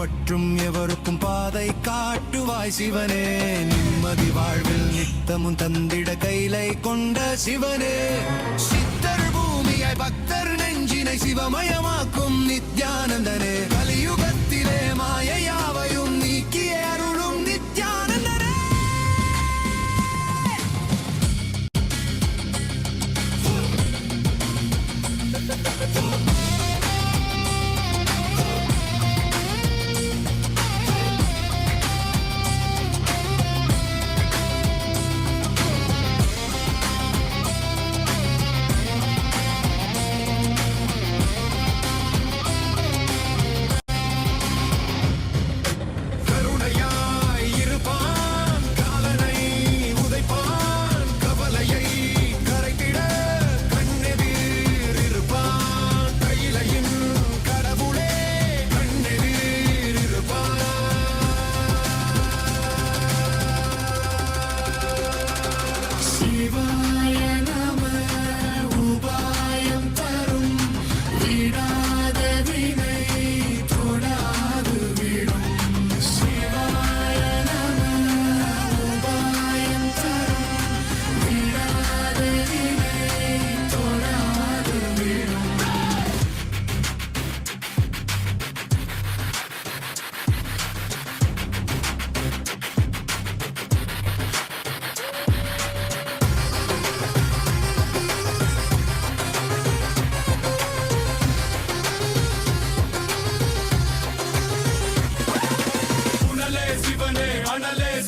பற்றும் எவருக்கும் பாதை காட்டுவாய் சிவனே. நிம்மதி வாழ்வில் நித்தமும் தந்திட கைலை கொண்ட சிவனே. சித்தர் பூமியாய் பக்தர் நெஞ்சினை சிவமயமாக்கும் நித்யானந்தனே. கலியுகத்திலே மாயையாவையும் நீக்கிய அருளும் நித்யானந்தனே.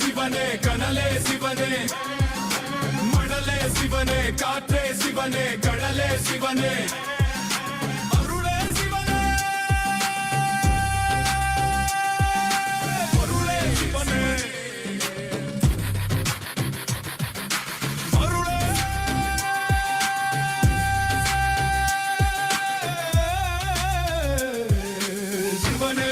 சிவனே கனலே சிவனே மணலே சிவனே காற்றே சிவனே கடலே சிவனே அருளே சிவனே பொருளே சிவனே அருளே சிவனே.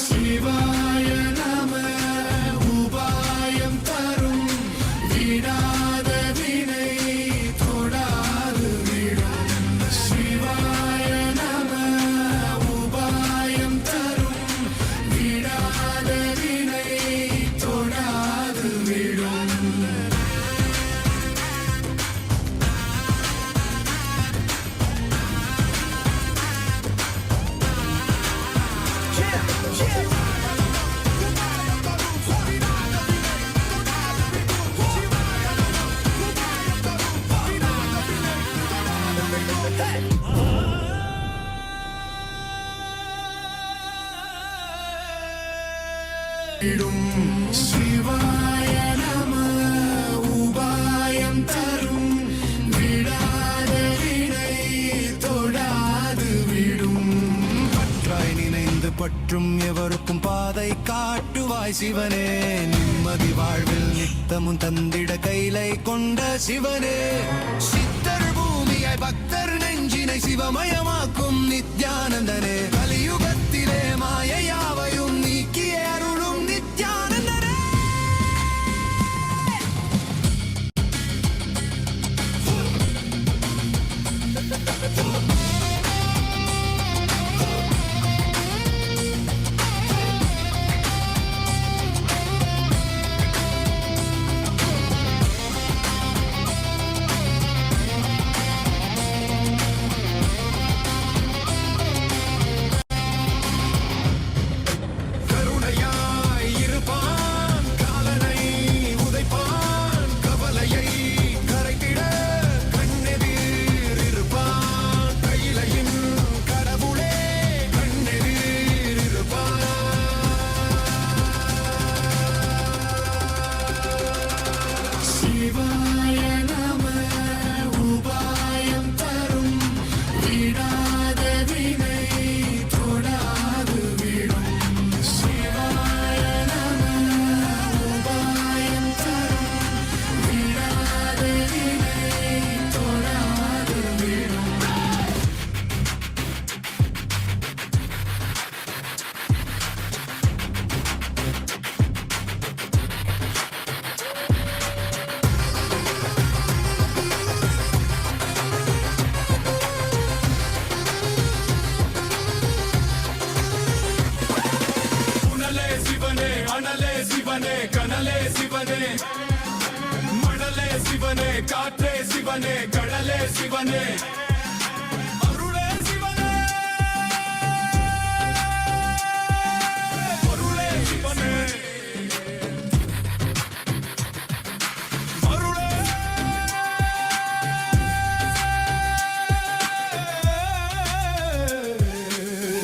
சிவாய நம உபாயம் தரும் விடாத வினை தொடாது விடும். சிவாய நம உபாயம் தரும் விடாத வினை தொடாது விடும். சிவாய நம உபாயம் தரும் விடாத வினை தொடாது விடும். பற்றாய் நினைந்து பற்றும் எவருக்கும் பாதை காட்டுவாய் சிவனே. நிம்மதி வாழ்வில் நித்தமும் தந்திட கைலை கொண்ட சிவனே. சித்தர் பூமியாய் பக்தர் நெஞ்சினை சிவமயமாக்கும் நித்யானந்தனே. கலியுகத்திலே மாயையாவையும் நீக்கிய அருளும் நித்யானந்தனே. சிவனே காற்றே சிவனே கடலே சிவனே அருளே சிவனே பொருளே சிவனே அருளே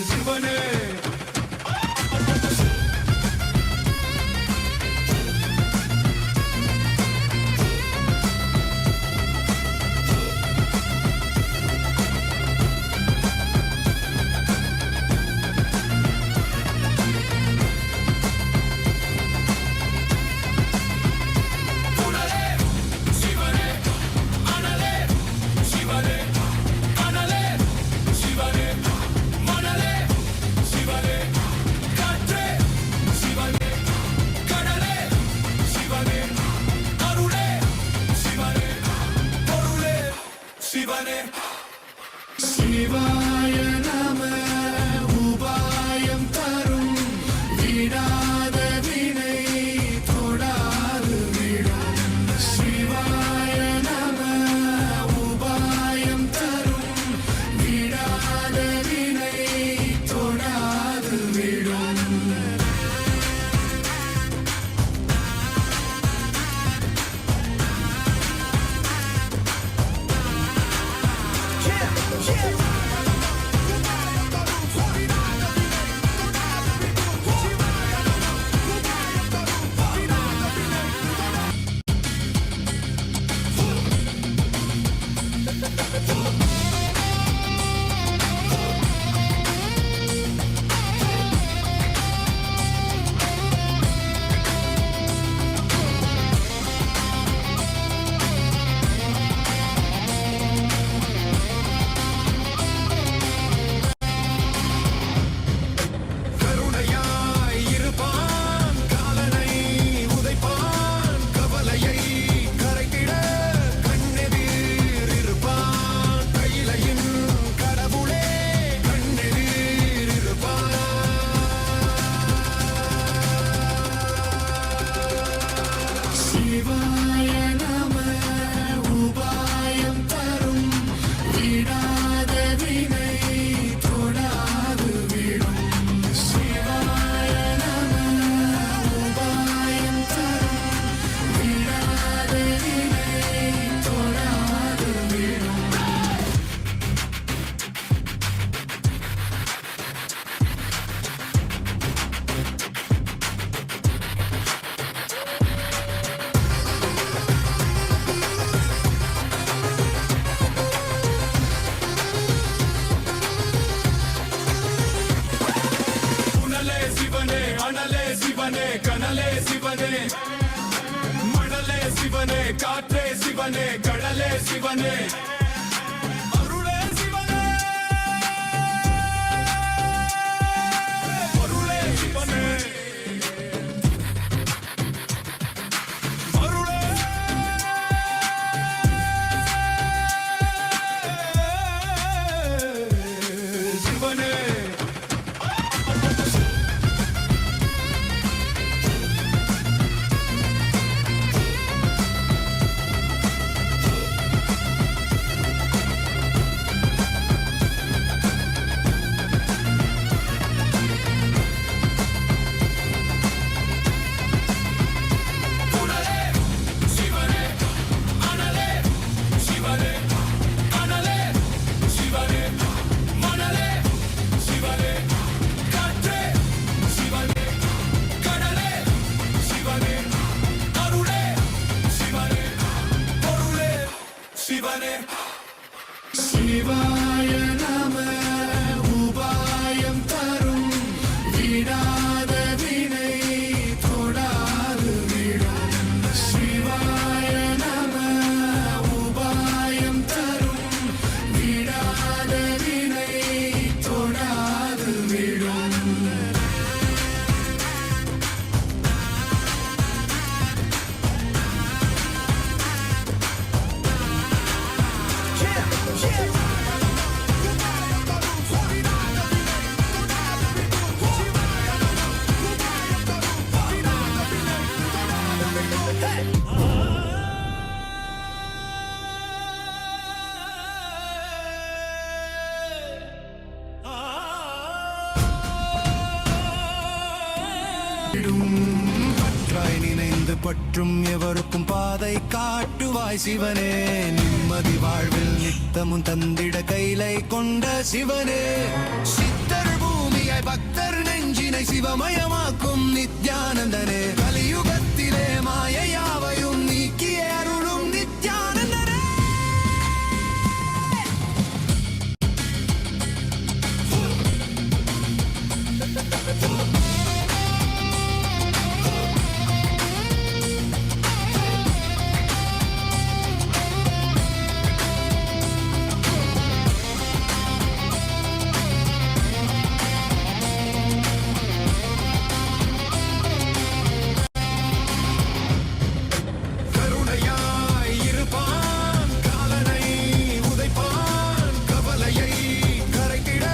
சிவனே சிவாய நம உபாயம் தரும் விடாத வினை தொடாது விடும் சிவாய நம உபாயம் தரும் விடாத வினை தொடாது விடும் கருணையாய் இருப்பான் காலனை உதைப்பான் கவலையை கரைத்திட கண்ணெதிர் இருப்பான் கையிலையின் கடவுளே கண்ணெதிர் இருப்பான் சிவாய நம உபாயம் தரும் விடாத வினை தொடாது விடும் சிவாய நம உபாயம் தரும் விடாத வினை தொடாது விடும் புனலே சிவனே அனலே சிவனே கனலே சிவனே மணலே சிவனே காற்றே சிவனே கடலே சிவனே அருளே சிவனே பொருளே சிவனே அருளே சிவனே பற்றாய் நினைந்து பற்றும் எவருக்கும் பாதை காட்டுவாய் சிவனே நிம்மதி வாழ்வில் நித்தமும் தந்திட கைலை கொண்ட சிவனே சித்தர் பூமியாய் பக்தர் நெஞ்சினை சிவமயமாக்கும் நித்யானந்தனே கலியுகத்திலே மாயையாவையும் நீக்கிய அருளும் நித்யானந்தனே கருணையாய் இருப்பான் காலனை உதைப்பான் கவலையை கரைத்திட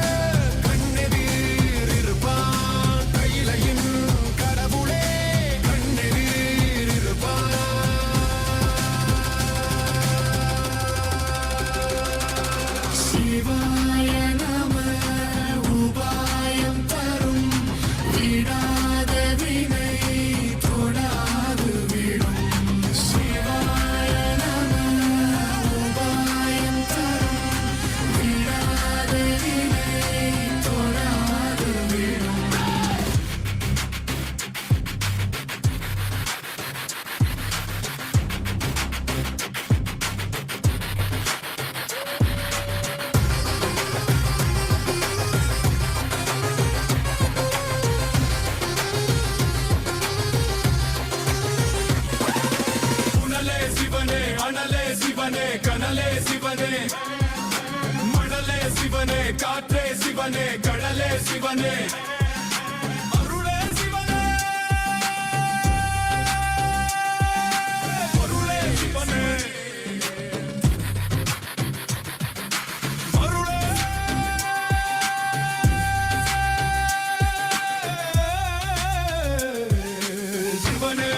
கண்ணெதிர் இருப்பான் கையிலையின் கடவுளே கண்ணெதிர் இருப்பான் சிவாய நம உபாயம் தரும் விடாத வினை தொடாது விடும் சிவாய நம உபாயம் தரும் விடாத வினை தொடாது விடும் புனலே சிவனே அனலே சிவனே கனலே சிவனே மணலே சிவனே காற்றே சிவனே கடலே சிவனே அருளே சிவனே பொருளே சிவனே அருளே சிவனே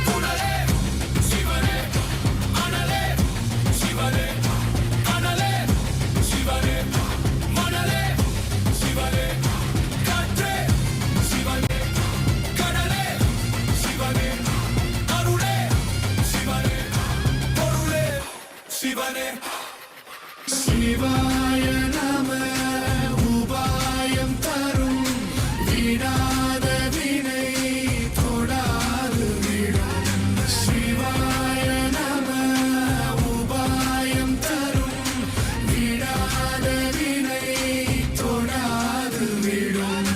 புனலே சிவனே அனலே சிவனே கனலே சிவனே மணலே சிவனே காற்றே சிவனே கடலே சிவனே அருளே சிவனே பொருளே சிவனே சிவாய நம உபாயம் தரும் விடாத வினை தொடாது விடும் சிவாய நம உபாயம் தரும் விடாத வினை தொடாது விடும்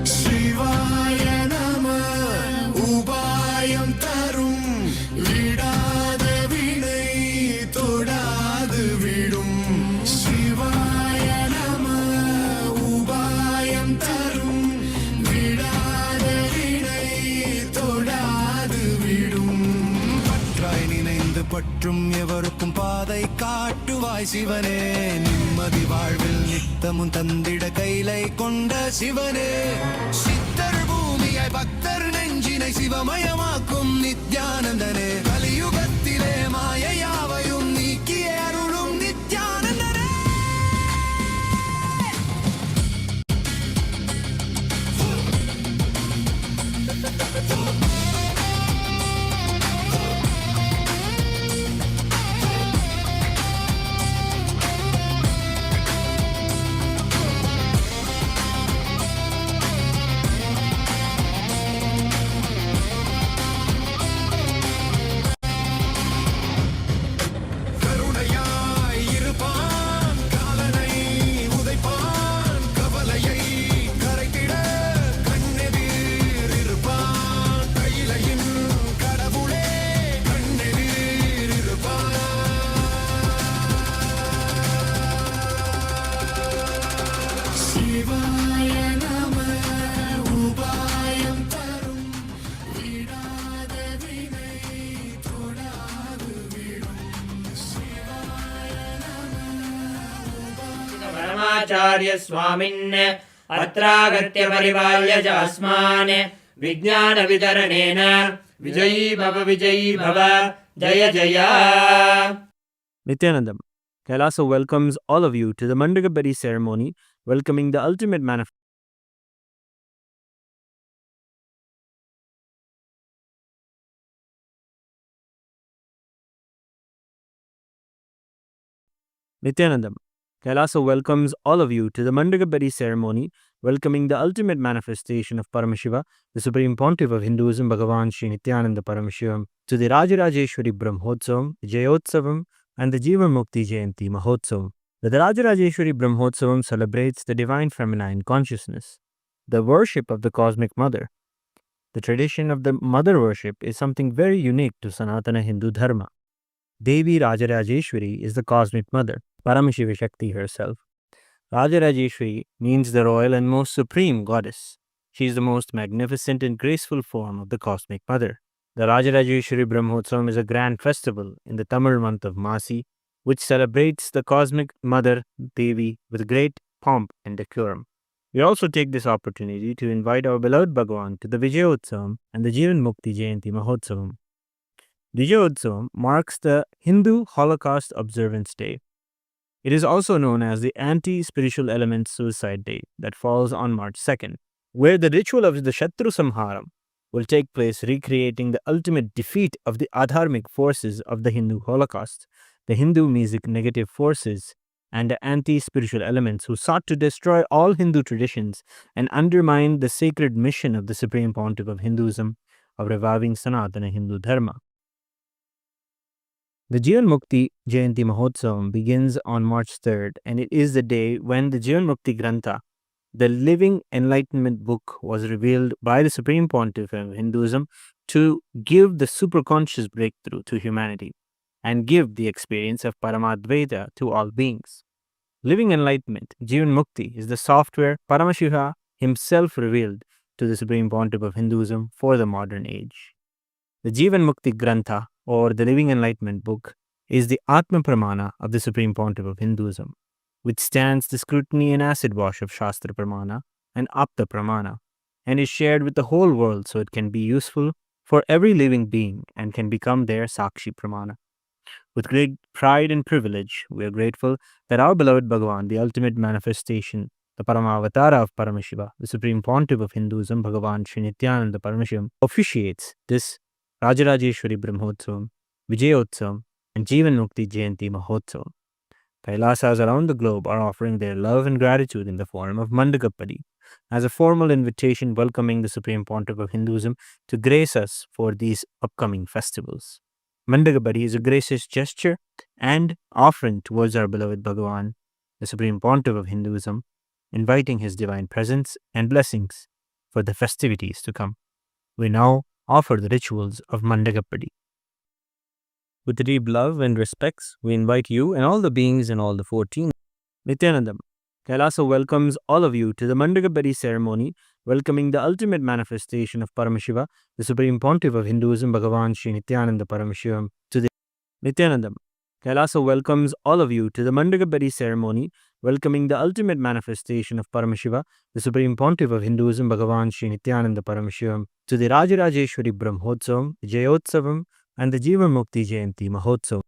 சிவாய நம உபாயம் தரும் விடாத வினை தொடாது விடும் சிவாய நம உபாயம் தரும் விடாத வினை தொடாது விடும் பற்றாய் நினைந்து பற்றும் எவருக்கும் பாதை காட்டுவாய் சிவனே நிம்மதி வாழ்வில் நித்தமும் தந்திட கைலை கொண்ட சிவனே சித்தர் பூமியாய் பக்தர் நெஞ்சினை சிவமயமாக்கும் நித்யானந்தனே கலியுகத்திலே மாயையாவையும் நீக்கிய அருளும் நித்யானந்தனே சிவாய நம உபாயம் தரும் விடாத வினை தொடாது விடும் परमाचार्य स्वामिन् अत्रागत्य परिपाल्य च अस्मान् विज्ञान वितरणेन विजयी भव जय जय. Nityanandam, Kailasa welcomes all of you to the Mandagapadi ceremony, welcoming the ultimate manifestation. Nityanandam, Kailasa welcomes all of you to the Mandagapadi ceremony, welcoming the ultimate manifestation of Paramashiva, the Supreme Pontiff of Hinduism, Bhagavan Sri Nityananda Paramashivam, to the Rajarajeshwari Brahmotsavam, Jayotsavam, and the Jivan Mukti Jayanti Mahotsavam. The Rajarajeshwari Brahmotsavam celebrates the divine feminine consciousness, the worship of the cosmic mother. The tradition of the mother worship is something very unique to Sanatana Hindu Dharma. Devi Rajarajeshwari is the cosmic mother, Paramashiva Shakti herself. Rajarajeshwari means the royal and most supreme goddess. She is the most magnificent and graceful form of the cosmic mother. The Rajarajeshwari Brahmotsavam is a grand festival in the Tamil month of Masi, which celebrates the cosmic mother Devi with great pomp and decorum. We also take this opportunity to invite our beloved Bhagavan to the Vijayotsavam and the Jivan Mukti Jayanti Mahotsavam. Vijayotsavam marks the Hindu Holocaust Observance Day. It is also known as the Anti-Spiritual Elements Suicide Day that falls on March 2nd, where the ritual of the Shatru Samharam will take place, recreating the ultimate defeat of the adharmic forces of the Hindu Holocaust, the Hindu music negative forces, and the anti-spiritual elements who sought to destroy all Hindu traditions and undermine the sacred mission of the Supreme Pontiff of Hinduism of reviving Sanatana Hindu Dharma. The Jivan Mukti Jayanti Mahotsavam begins on March 3rd, and it is the day when the Jivan Mukti Grantha, the living enlightenment book, was revealed by the Supreme Pontiff of Hinduism to give the superconscious breakthrough to humanity and give the experience of Paramadvaita to all beings. Living enlightenment, Jivan Mukti, is the software Paramashiva himself revealed to the Supreme Pontiff of Hinduism for the modern age. The Jivan Mukti Grantha, or the Living Enlightenment Book, is the Atma Pramana of the Supreme Pontiff of Hinduism, which stands the scrutiny and acid wash of Shastra Pramana and Apta Pramana, and is shared with the whole world so it can be useful for every living being and can become their Sakshi Pramana. With great pride and privilege, we are grateful that our beloved Bhagavan, the ultimate manifestation, the Paramavatara of Paramashiva, the Supreme Pontiff of Hinduism, Bhagavan Sri Nityananda Paramashivam, officiates this Rajarajeshwari Brahmotsavam, Vijayotsavam, and Jivan Mukti Jayanti Mahotsavam. Kailasas around the globe are offering their love and gratitude in the form of Mandagapadi, as a formal invitation welcoming the Supreme Pontiff of Hinduism to grace us for these upcoming festivals. Mandagapadi is a gracious gesture and offering towards our beloved Bhagavan, the Supreme Pontiff of Hinduism, inviting his divine presence and blessings for the festivities to come. We now offer the rituals of Mandagapadi. With deep love and respects, we invite you and all the beings in all the 14. Nityanandam, Kailasa welcomes all of you to the Mandagapadi ceremony, welcoming the ultimate manifestation of Paramashiva, the Supreme Pontiff of Hinduism, Bhagavan Sri Nityananda Paramashivam, to the Nityanandam. Kailasa welcomes all of you to the Mandagapadi ceremony, welcoming the ultimate manifestation of Paramashiva, the Supreme Pontiff of Hinduism, Bhagavan Sri Nityananda Paramashivam, to the Rajarajeshwari Brahmotsavam, Jayotsavam, and the Jivan Mukti Jayanti Mahotsavam.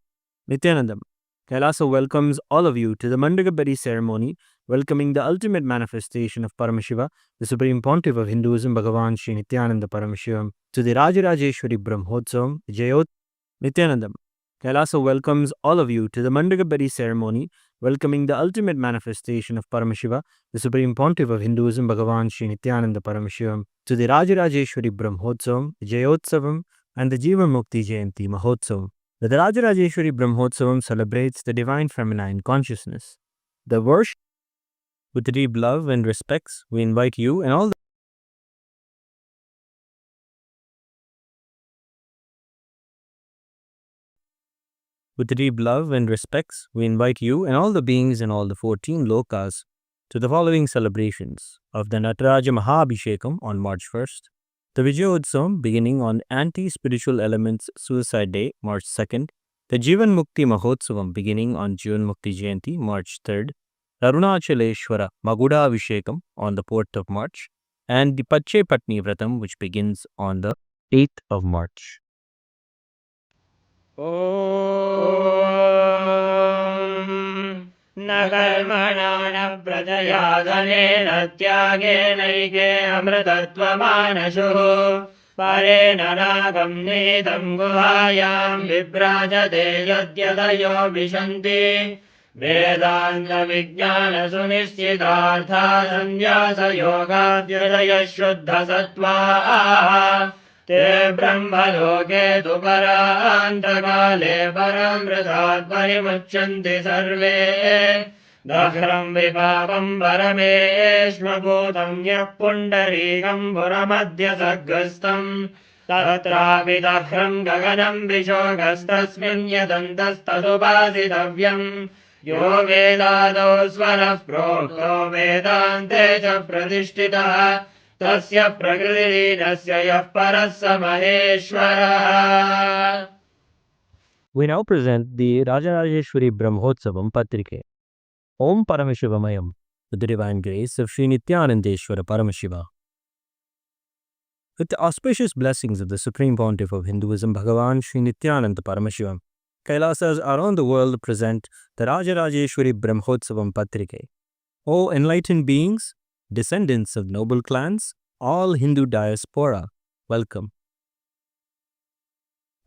Nityanandam, Kailasa welcomes all of you to the Mandagapadi ceremony, welcoming the ultimate manifestation of Paramashiva, the Supreme Pontiff of Hinduism, Bhagavan Sri Nityananda Paramashivam, to the Rajarajeshwari Brahmotsavam, Jayot. Nityanandam, Kailasa welcomes all of you to the Mandagapadi ceremony, welcoming the ultimate manifestation of Paramashiva, the Supreme Pontiff of Hinduism, Bhagavan Sri Nityananda Paramashivam, to the Rajarajeshwari Brahmotsavam, Jayotsavam, and the Jivan Mukti Jayanti Mahotsavam. The Rajarajeshwari Brahmotsavam celebrates the divine feminine consciousness, the worship. With deep love and respects, we invite you and all the With deep love and respects, we invite you and all the beings in all the 14 lokas to the following celebrations of the Nataraja Mahabhishekam on March 1st, the Vijayotsavam beginning on Anti-Spiritual Elements Suicide Day, March 2nd, the Jivan Mukti Mahotsavam beginning on Jivan Mukti Jayanti, March 3rd, Arunachaleshwara Maguda Vishekam on the 4th of March, and the Pache Patni Vratam which begins on the 8th of March. ॐ न कर्मणा न प्रजया धनेन त्यागेनैके अमृतत्वमानशुः परेण नागं नीतं गुहायां विभ्राजते यद्यतयो विशन्ति वेदान्तविज्ञानसुनिश्चितार्था सन्न्यासयोगाद्यतयः शुद्धसत्त्वाः ते ब्रह्मलोके तु परान्तकाले परमृतात् परिमुच्यन्ति सर्वे दह्रं विपापं परमेश्वभूतं यः पुण्डरीकं पुरमध्यसग्रस्तं तत्रापि दह्रं गगनं विशोकस्तस्मिन् यदन्तस्तदुपासितव्यम् यो वेदादौ स्वरः प्रोक्तो वेदान्ते च प्रतिष्ठितः तस्य प्रकृतिलीनस्य यः परः स महेश्वरः. We now present the Rajarajeshwari Brahmotsavam Patrike. Om Parameshivamayam, with the divine grace of Sri Nityanandeshwara Paramashiva. With the auspicious blessings of the Supreme Pontiff of Hinduism, Bhagavan Sri Nityananda Paramashivam, Kailasas around the world present the Rajarajeshwari Brahmotsavam Patrike. O enlightened beings, descendants of noble clans, all Hindu diaspora, welcome.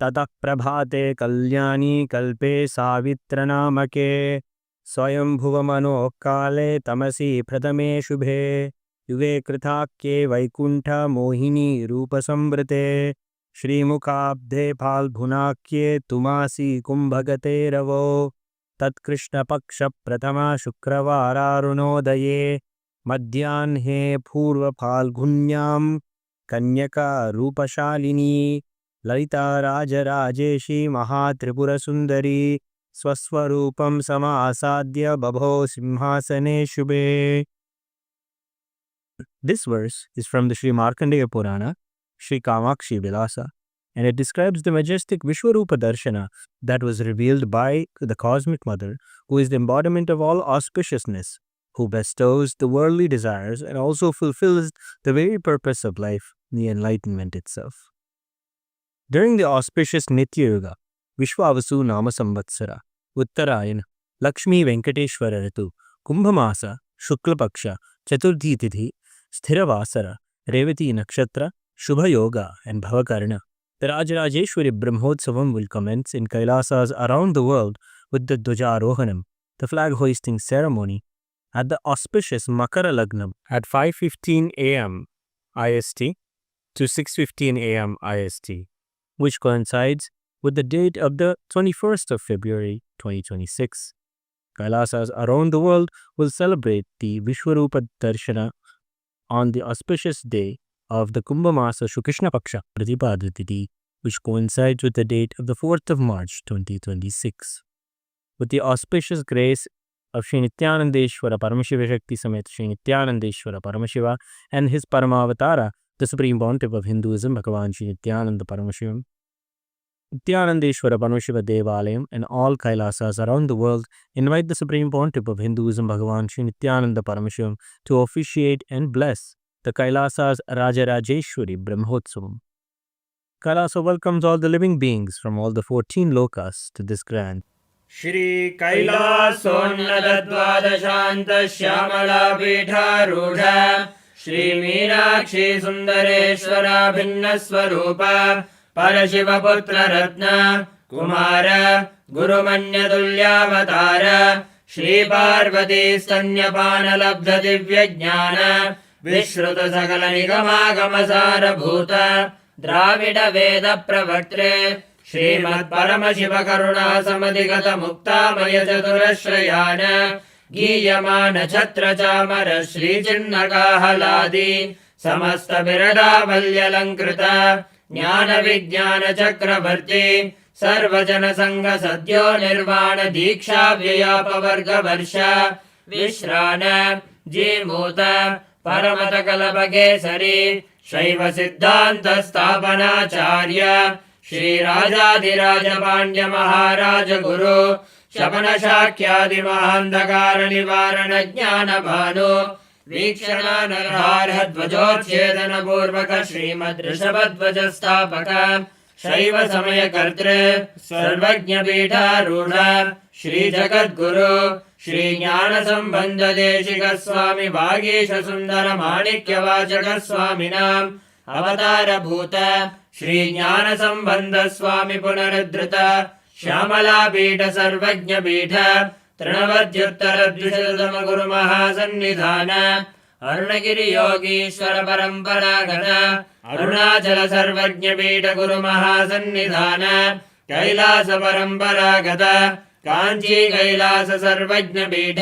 Tatak prabhate kalyani kalpe savitranamake swayambhuvamano kale tamasi pradame shubhe yuge kritakye vaikuntha mohini rupasambrite shrimukhabde phalbhunakye tumasi kumbhagate ravo tatkrishna paksha pratama shukravararunodaye madhyanhe purva phalgunyam kanyaka rupashalini Lalita Raja Rajeshi Mahatripura Sundari Swaswarupam Samasadya Babho Simhasane Shubhe. This verse is from the Sri Markandeya Purana, Sri Kamakshi Vilasa, and it describes the majestic Vishwarupa Darshana that was revealed by the Cosmic Mother, who is the embodiment of all auspiciousness, who bestows the worldly desires and also fulfills the very purpose of life, the enlightenment itself. During the auspicious Nitya Yuga, Vishwavasu Nama Samvatsara, Uttarayana, Lakshmi Venkateshwara Ritu, Kumbhamasa, Shuklapaksha, Chaturthi Tithi, Sthiravasara, Revati Nakshatra, Shubha Yoga, and Bhavakarna, the Rajarajeshwari Brahmotsavam will commence in Kailasas around the world with the Dwajarohanam, the flag hoisting ceremony, at the auspicious Makara Lagnam at 5:15 a.m. IST to 6:15 a.m. IST, which coincides with the date of the 21st of February 2026. Kailasas around the world will celebrate the Vishwarupa Darshana on the auspicious day of the Kumbhamasa Shukrishna Paksha Pratipadatithi, which coincides with the date of the 4th of March 2026. With the auspicious grace of Sri Nityanandeshwara Paramashiva Shakti Samet Sri Nityanandeshwara Paramashiva and his Paramavatara, the Supreme Pontiff of Hinduism, Bhagavan Sri Nityananda Paramashivam, Nityanandeshwara Paramashiva Devalayam and all Kailasas around the world invite the Supreme Pontiff of Hinduism, Bhagavan Sri Nityananda Paramashivam, to officiate and bless the Kailasas Rajarajeshwari Brahmotsavam. Kailasa welcomes all the living beings from all the 14 lokas to this grand Shri Kailasonnatadvadashanta Shyamala Pitharudha Shri Meenakshi Sundareshwara Bhinnaswarupa Parashivaputra Ratna Kumara Gurumanyatulyavatara Shri Parvati Stanyapana Labdha Divya Jnana Vishruta Sakala Nigamagama Bhuta Dravida Veda Pravartre Srimad Paramashiva Karuna Samadhigata Mukta Maya Chaturashrayana Giyamana Chatra Chamara Shri Chinnaka Haladi Samasta Birada Valyalankrita Jnana Vijnana Chakravarti Sarvajana Sangha Sadyo Nirvana Diksha Vyapavarga Varsha Vishrana Jimuta परमतकल्पकेसरी शैव सिद्धान्तस्थापनाचार्य श्रीराजाधिराज पाण्ड्य महाराज गुरु शमनशाक्यादिमहान्धकार निवारण ज्ञानभानु वीक्षणानर्हार्हध्वजोच्छेदन पूर्वक श्रीमद्ऋषभध्वज स्थापक शैव समयकर्तृ सर्वज्ञपीठारूढ श्रीजगद्गुरु श्रीज्ञानसम्बन्ध देशिक स्वामी वागीश सुन्दर माणिक्यवाचक स्वामिनाम् अवतारभूत श्रीज्ञानसम्बन्ध स्वामी पुनरुद्धृत श्यामलापीठ सर्वज्ञपीठ तृणवद्युत्तरद्विशततम गुरुमहासन्निधान अरुणगिरि योगीश्वर परम्परागत अरुणाचल सर्वज्ञपीठ गुरुमहासन्निधान कैलास परम्परागत काञ्ची कैलास सर्वज्ञपीठ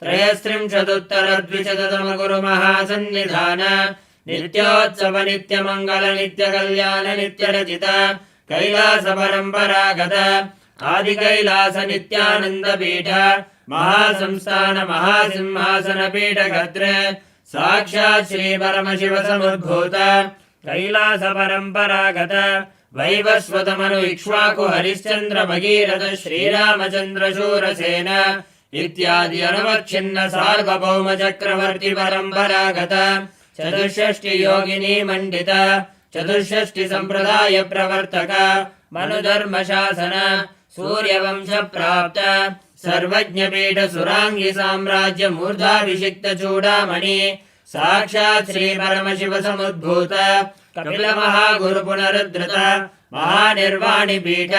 त्रयस्त्रिंशदुत्तरद्विशततम गुरुमहासन्निधान नित्योत्सव नित्यमङ्गल नित्यकल्याण नित्यरचित कैलास परम्परागत आदिकैलास नित्यानन्दपीठ महासंस्थान महासिंहासनपीठ गत्र साक्षात् श्रीपरमशिव समुद्भूत कैलास परम्परागत वैवस्वतमनु इक्ष्वाकु हरिश्चन्द्र भगीरथ श्रीरामचन्द्र शूरसेन इत्यादि अनवच्छिन्न सार्वभौम चक्रवर्ति परम्परागत चतुष्षष्टि योगिनी मण्डित चतुष्षष्टि सम्प्रदाय प्रवर्तक मनुधर्मशासन सूर्यवंश प्राप्त सर्वज्ञपीठ सुराङ्गी साम्राज्य मूर्धाभिषिक्त चूडामणि साक्षात् श्री परमशिव समुद्भूत कपिल महागुरु पुनरुद्धृत महानिर्वाणि पीठ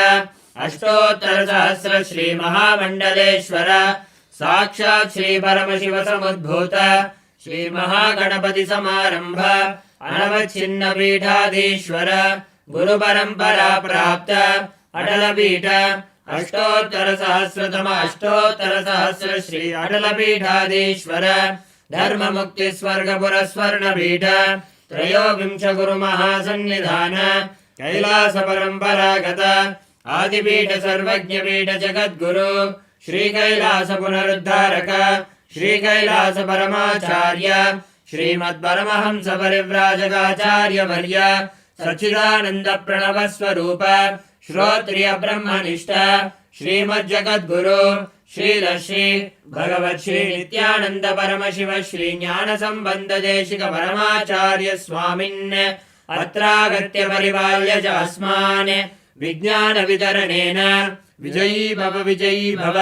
अष्टोत्तर सहस्र श्री महामण्डलेश्वर साक्षात् श्री परमशिव समुद्भूत श्री महागणपति समारंभ अनवच्छिन्न पीठाधीश्वर गुरु परंपरा प्राप्त अटल पीठ अष्टोत्तर सहस्र श्री अटल पीठाधीश्वर धर्म मुक्ति स्वर्गपुर स्वर्ण पीठ त्रयोविंश गुरु महासन्निधान कैलास परंपरागत आदिपीठ सर्वज्ञपीठ जगद्गुरु श्री कैलास पुनरुद्धारक श्री कैलास परमाचार्य श्रीमद्परमहंस परिव्राजकाचार्य वर्य सच्चिदानंद प्रणव स्वरूप श्रोत्रिय ब्रह्मनिष्ठ श्रीमज्जगद्गुरु श्रीलश्री भगवत् श्री नित्यानंद परमशिव श्री ज्ञान संबंध देशिक परमाचार्य स्वामिन् अत्रागत्य परिपाल्य च अस्मान् विज्ञान वितरणेन विजयी भव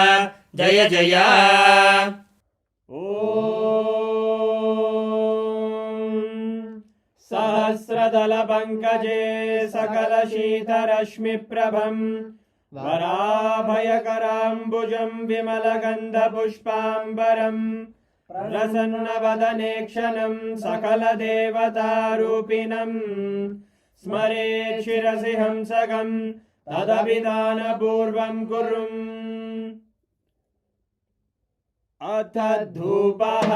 जय जय सहस्रदल पंकजे सकल शीतरश्मि प्रभम् वराभयकराम्बुजं विमल गंध पुष्पाम्बरम् प्रसन्न वदने क्षणं सकल देवतारूपिणम् स्मरेत् शिरसि हंसकं तदभिधान पूर्वं कुर्म अथ धूपः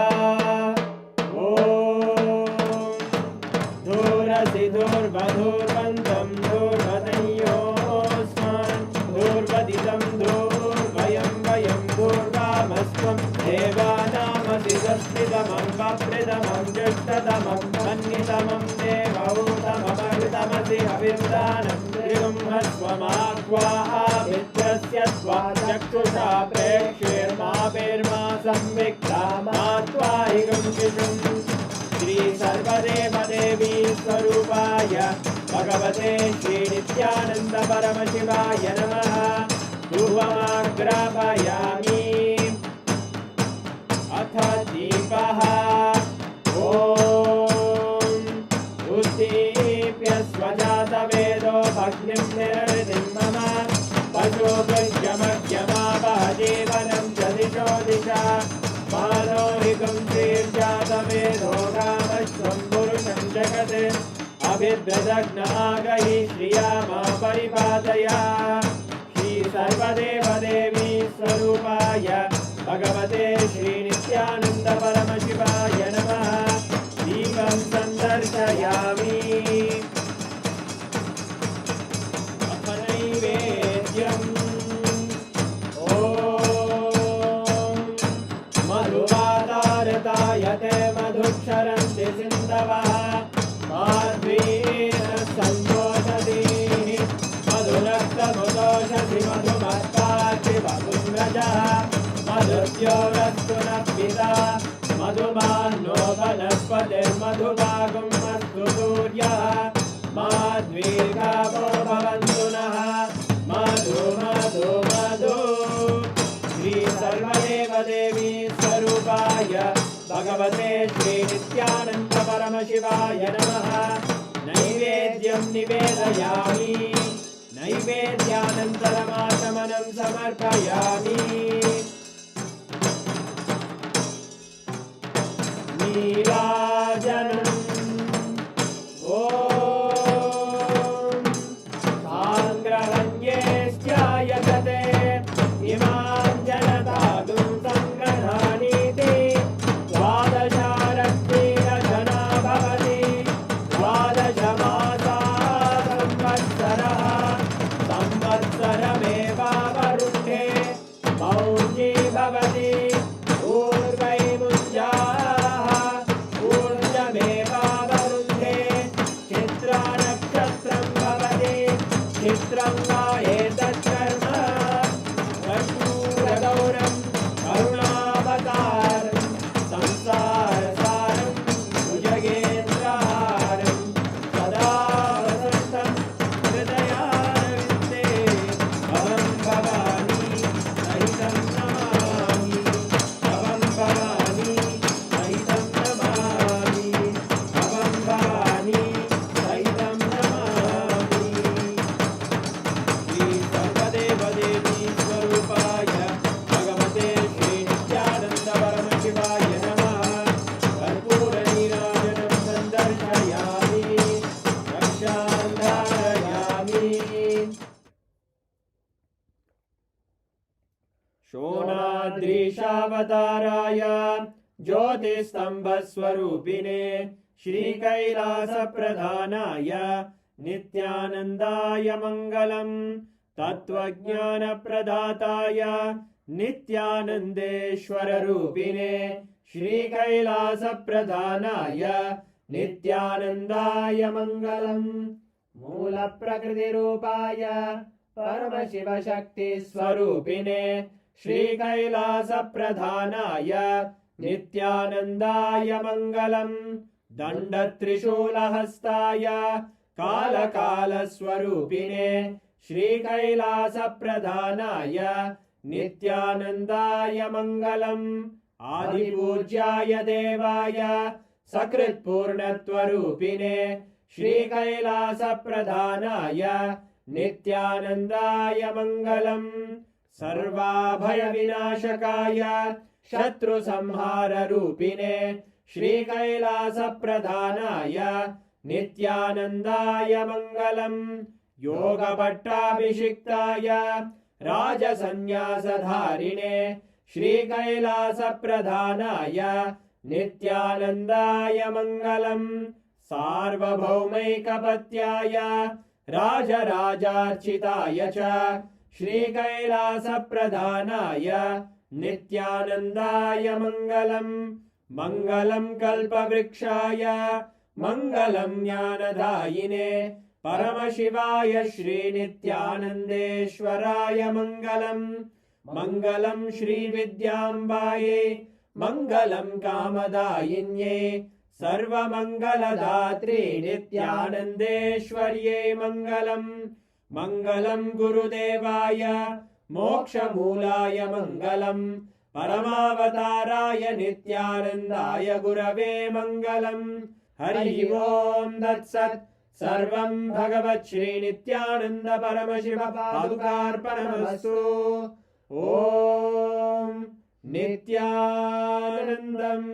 धूरसि धूर्वधूर्वन्तं धूर्वदयोस्मान् धूर्वदितं धूर्वयं वयं धूर्वामस्त्वं देवानामसि संस्कृतमं वप्रतमं ज्येष्ठतमं मन्यतमं देवौतममृतमसि हविर्दानं त्रिगुंहस्वमाक्वाः मित्रस्य त्वा चक्षुषा प्रेक्ष्येर्मा संविक्ता मात्वा हिगं शिशुम् श्री सर्वदेव देवी स्वरूपाय भगवते श्री नित्यानंद परमशिवाय नमः धूपमाग्रापयामि अथ दीपः उद्दीप्य स्वजातवेदो भग्निं निर्वृतिं मम पशुभुज्यमज्ञमापः जीवनं च दिशो दिशा मानोहिकं श्रीर्जातवेदो रामश्वं पुरुषं जगत् अभिद्रदग्नागहि श्रिया मा परिपादया श्री सर्वदेव देवी स्वरूपाय भगवते श्री नित्यानंद परमशिवाय नमः दीपं संदर्शयामि अथ नैवेद्यम् मधुवातारता जायते मधुक्षरन्ति सिन्धवः माध्वीः सन्तोषधीः मधुरक्तमुदोषधि मधुमत्पार्थिव पुङ्गजः मधुद्योरस्तु नः पिता मधुमान्नो वनस्पतिर्मधुभागं अस्तु सूर्यः माध्वीर्गावो भवन्तु नः मधु मधु मधु श्री सर्वदेवदेवी स्वरूपाय भगवते श्री नित्यानन्द परमशिवाय नमः नैवेद्यं निवेदयामि नैवेद्यानन्तरमाचमनं समर्पयामि नीराजनम् ॐ साङ्ग्रहण्ये स्यायते इमां जनतादुं सङ्ग्रहाणीति द्वादशारत्नेन जना भवति द्वादशमासा संवत्सरः संवत्सरमेवावरुद्धे मौञ्जी भवति ऊर्वैमुञ्जाः ऊर्जमेवावरुद्धे चित्रानक्षत्रं भवति चित्रं वा एतत्कर्म रघुरगौरं करुणावतारं संसारसारं भुजगेन्द्रहारं सदा वसन्तं हृदयारविन्दे भवं भवानी सहितं नमामि भवं भवानी सहितं नमामि भवं भवानी सहितं नमामि श्री सर्वदेवदेवी स्वरूपाय भगवते श्री नित्यानन्द परमशिवाय नमः कर्पूरनीराजनं सन्दर्शयामि रक्षां धारयामि शोणाद्रीशावताराय ज्योतिस्तम्भस्वरूपिणे श्रीकैलासप्रधानाय नित्यानन्दाय मङ्गलम् तत्त्वज्ञानप्रदाताय नित्यानन्देश्वररूपिणे श्रीकैलासप्रधानाय नित्यानन्दाय मङ्गलम् मूलप्रकृतिरूपाय परमशिवशक्तिस्वरूपिणे श्रीकैलासप्रधानाय नित्यानन्दाय मङ्गलम् दण्डत्रिशूलहस्ताय कालकालस्वरूपिणे श्रीकैलासप्रधानाय नित्यानन्दाय मङ्गलम् आदिपूज्याय देवाय सकृत्पूर्णत्वरूपिणे श्रीकैलासप्रधानाय नित्यानन्दाय मङ्गलम् सर्वाभयविनाशकाय शत्रुसंहाररूपिणे श्रीकैलासप्रधानाय नित्यानन्दाय मङ्गलम् योगभट्टाभिषिक्ताय राजसन्न्यासधारिणे श्रीकैलासप्रधानाय नित्यानन्दाय मङ्गलम् सार्वभौमैकपत्याय राजराजार्चिताय च श्रीकैलासप्रधानाय नित्यानन्दाय मङ्गलम् मङ्गलं कल्पवृक्षाय मङ्गलं ज्ञानदायिने परमशिवाय श्रीनित्यानन्देश्वराय मङ्गलम् मङ्गलं श्रीविद्याम्बायै मङ्गलं कामदायिन्यै सर्वमङ्गलदात्री नित्यानन्देश्वर्यै मङ्गलम् मङ्गलं गुरुदेवाय मोक्षमूलाय मङ्गलम् परमावताराय नित्यानन्दाय गुरवे मङ्गलम् हरि ओम् तत्सत् सर्वं भगवत् श्रीनित्यानन्द परमशिव पादुकार्पणमस्तु ॐ नित्यानन्दम्।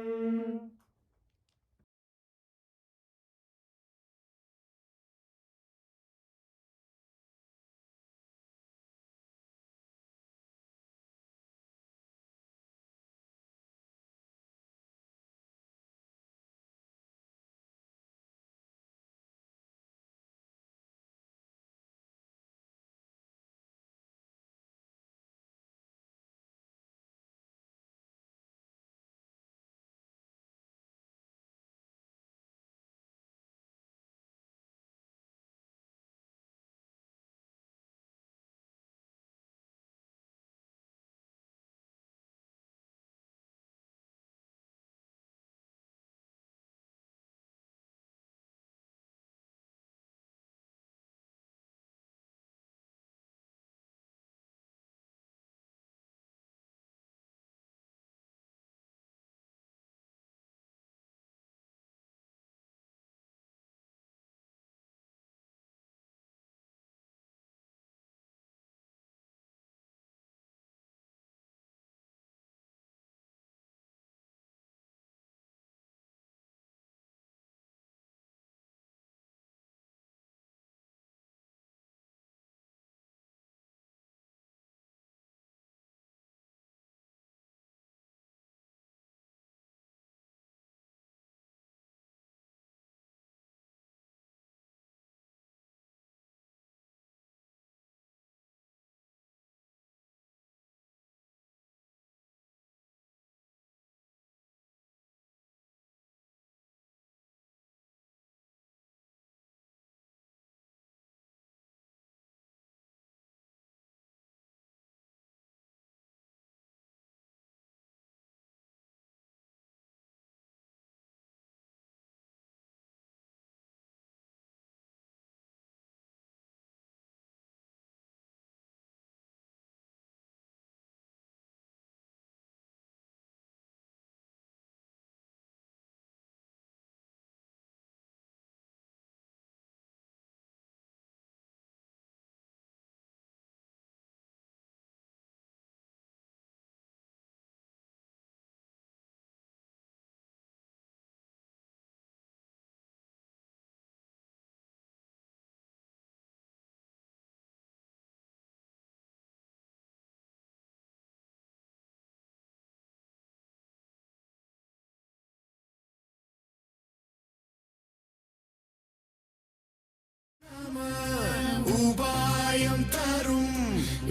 உபாயம் தரும்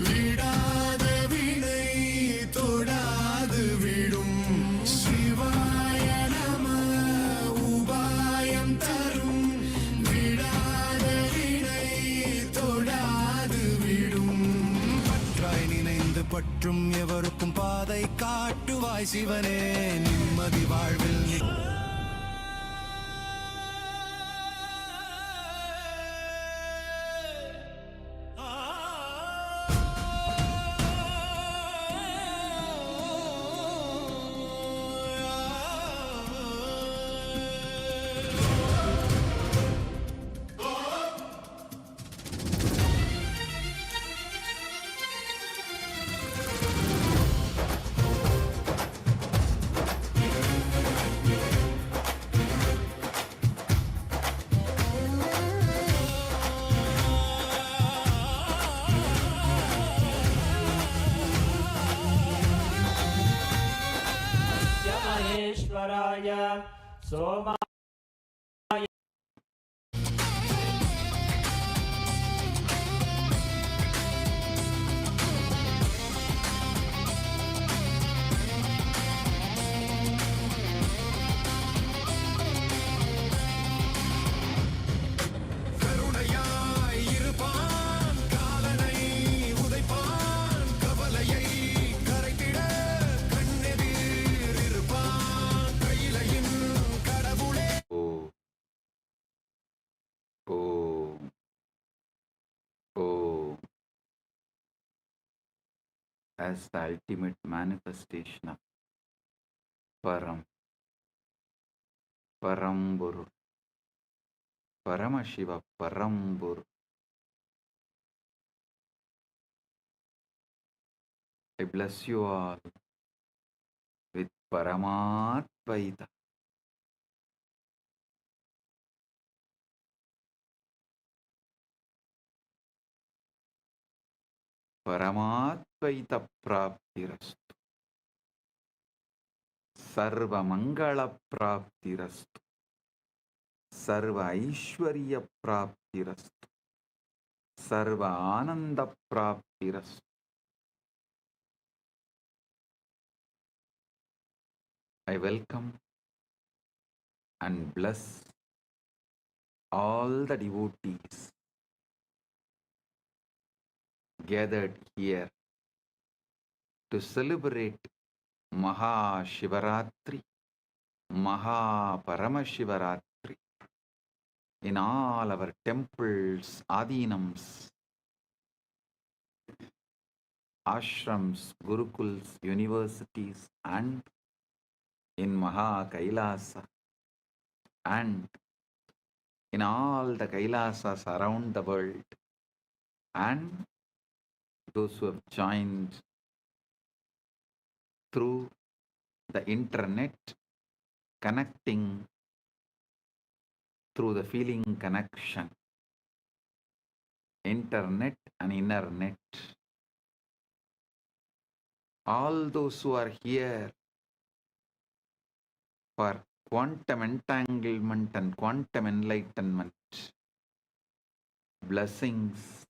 விடாத வினை தொடாது விடும் சிவாய நம உபாயம் தரும் விடாத வினை தொடாது விடும் பற்றாய் நினைந்து பற்றும் எவருக்கும் பாதை காட்டுவாய் சிவனே நிம்மதி வாழ்வில் महेश्वराय सोमा கருணையாய் இருப்பான் காலனை உதைப்பான் கவலையை கரைத்திட கண்ணெதிர் இருப்பான் கையிலையின் கடவுளே Om. Om. As the ultimate manifestation of Param, Paramburu, Paramashiva, Paramburu. I bless you all with Paramatvaita. Paramatvaita praptirastu. Sarva mangala praptirastu. Sarva aishwarya praptirastu. Sarva ananda praptirastu. I welcome and bless all the devotees gathered here to celebrate Maha Shivaratri, Maha Paramashivaratri in all our temples, adinams, ashrams, gurukuls, universities, and in Maha Kailasa, and in all the Kailasas around the world, and those who have joined through the internet, connecting through the feeling connection, internet and inner net. All those who are here for quantum entanglement and quantum enlightenment, blessings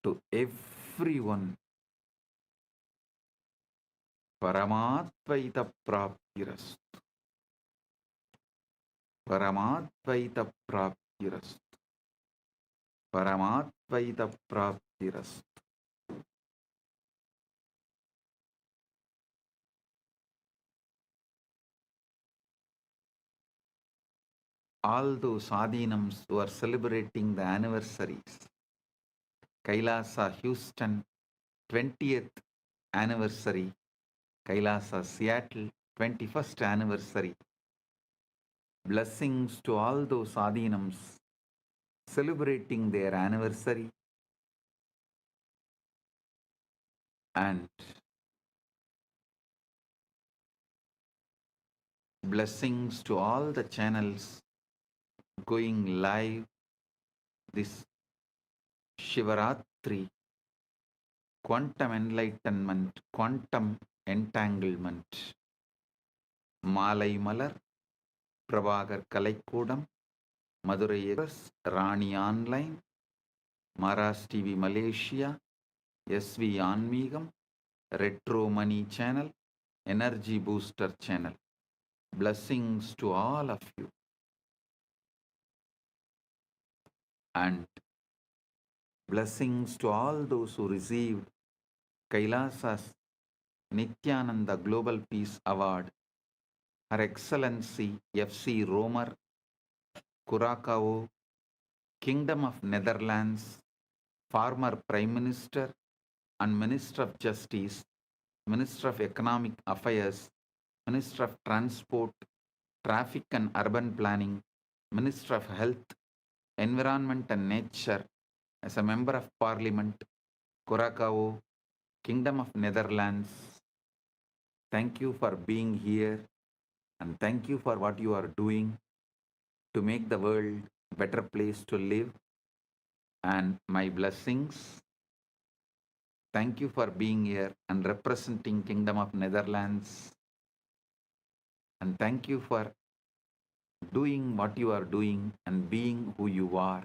to everyone. Paramatvaita praptirastu. Paramatvaita praptirastu. Paramatvaita praptirastu. All those adinams who are celebrating the anniversaries, Kailasa Houston 20th anniversary, Kailasa Seattle 21st anniversary. Blessings to all those adinams celebrating their anniversary, and blessings to all the channels going live this Shivaratri, quantum enlightenment, quantum entanglement. Malai Malar, Prabhagar Kalaikudam, Madurai Express, Rani Online, Maras TV Malaysia, SV Anmigam, Retro Money Channel, Energy Booster Channel. Blessings to all of you. And blessings to all those who received Kailasa's Nityananda Global Peace Award. Her Excellency F.C. Romer, Curacao, Kingdom of Netherlands, former Prime Minister and Minister of Justice, Minister of Economic Affairs, Minister of Transport, Traffic and Urban Planning, Minister of Health, Environment and Nature, as a Member of Parliament, Curacao, Kingdom of Netherlands. Thank you for being here and thank you for what you are doing to make the world a better place to live. And my blessings. Thank you for being here and representing Kingdom of Netherlands. And thank you for doing what you are doing and being who you are.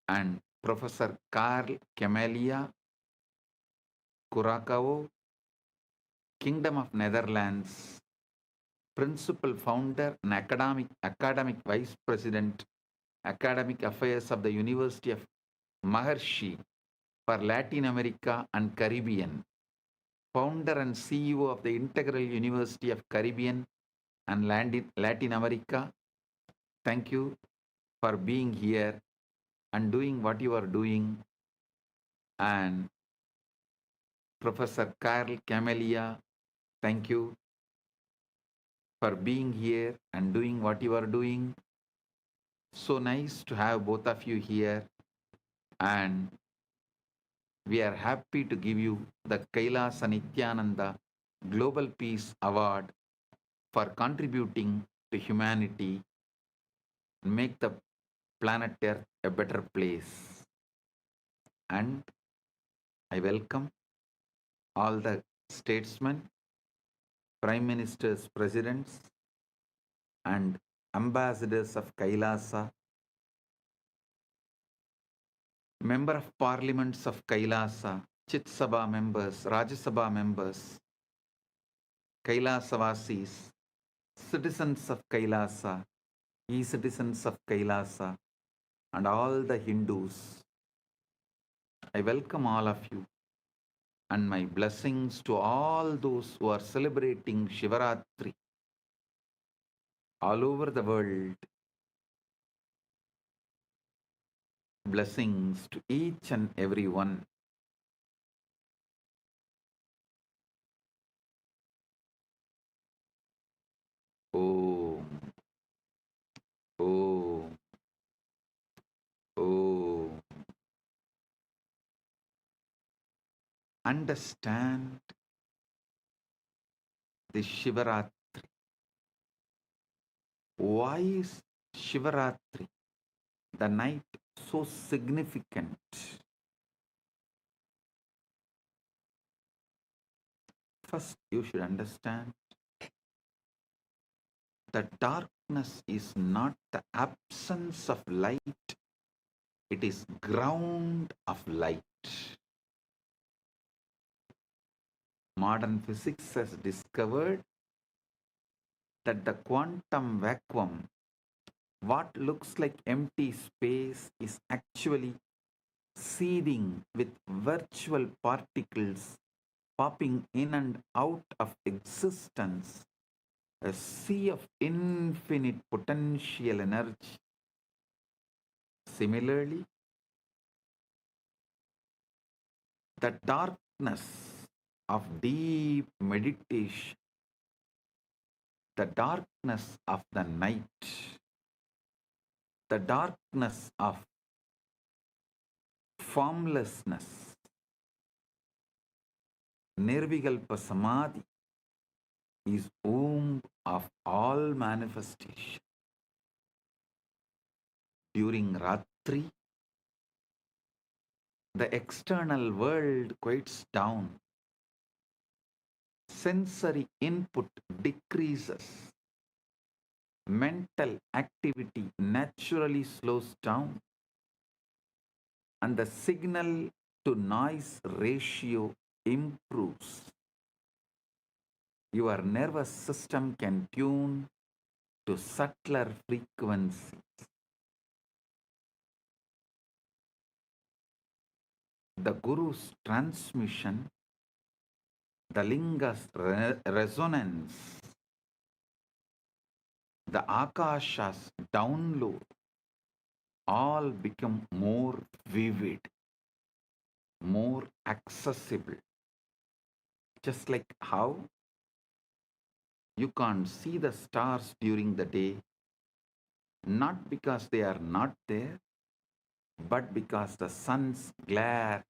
And Professor Carl Camelia, Curacao, Kingdom of Netherlands, Principal Founder and Academic Vice President, Academic Affairs of the University of Maharishi for Latin America and Caribbean, Founder and CEO of the Integral University of Caribbean and Latin America. Thank you for being here and doing what you are doing. And Professor Carl Camelia, thank you for being here and doing what you are doing. So nice to have both of you here. And we are happy to give you the Kailasa Nityananda Global Peace Award for contributing to humanity and make the planet Earth a better place. And I welcome all the statesmen, prime ministers, presidents, and ambassadors of Kailasa, member of parliaments of Kailasa, Chit Sabha members, Rajya Sabha members, Kailasa-vasis, citizens of Kailasa, e-citizens of Kailasa, and all the Hindus. I welcome all of you and my blessings to all those who are celebrating Shivaratri all over the world. Blessings to each and every one. Om, Om, Om. Understand the Shivaratri. Why is Shivaratri, the night, so significant? First, you should understand that darkness is not the absence of light, it is ground of light. Modern physics has discovered that the quantum vacuum, what looks like empty space, is actually seething with virtual particles popping in and out of existence, a sea of infinite potential energy. Similarly, the darkness of deep meditation, the darkness of the night, the darkness of formlessness, Nirvikalpa Samadhi, is womb of all manifestation. During Ratri, the external world quiets down. Sensory input decreases. Mental activity naturally slows down. and the signal to noise ratio improves. Your nervous system can tune to subtler frequencies. The Guru's transmission, the Linga's resonance, the Akasha's download all become more vivid, more accessible. Just like how you can't see the stars during the day, not because they are not there, but because the sun's glare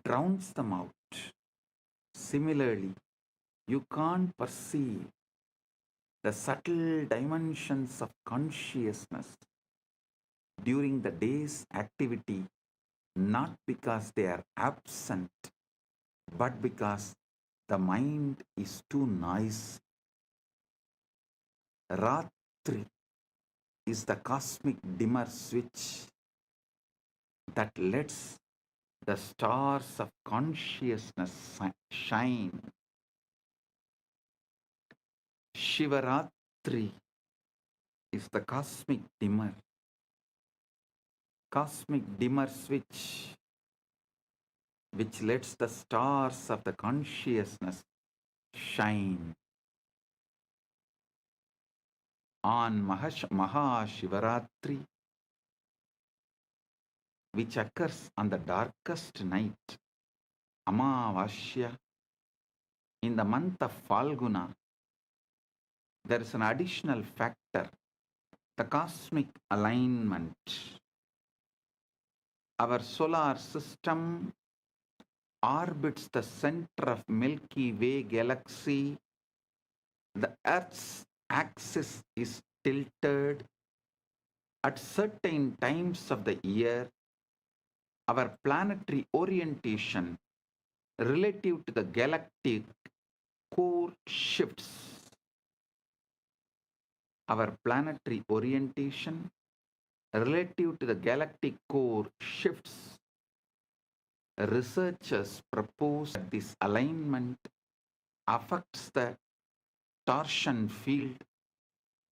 drowns them out. Similarly, you can't perceive the subtle dimensions of consciousness during the day's activity, not because they are absent, but because the mind is too noisy. Ratri is the cosmic dimmer switch that lets the stars of consciousness shine. Shivaratri is the cosmic dimmer switch which lets the stars of the consciousness shine. On Mahashivaratri, which occurs on the darkest night, Amavasya, in the month of Falguna, there is an additional factor, the cosmic alignment. Our solar system orbits the center of Milky Way galaxy. The Earth's axis is tilted. At certain times of the year, our planetary orientation relative to the galactic core shifts. Our planetary orientation relative to the galactic core shifts. Researchers propose that this alignment affects the torsion field,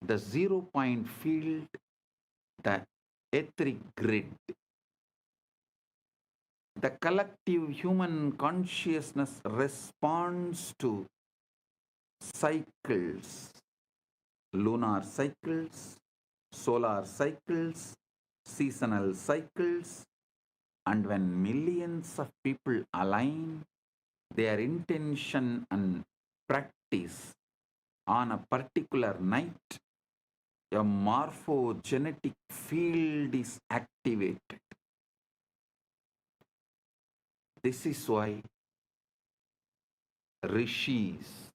the 0-point field, the etheric grid. The collective human consciousness responds to cycles, lunar cycles, solar cycles, seasonal cycles, and when millions of people align their intention and practice on a particular night, a morphogenetic field is activated. This is why rishis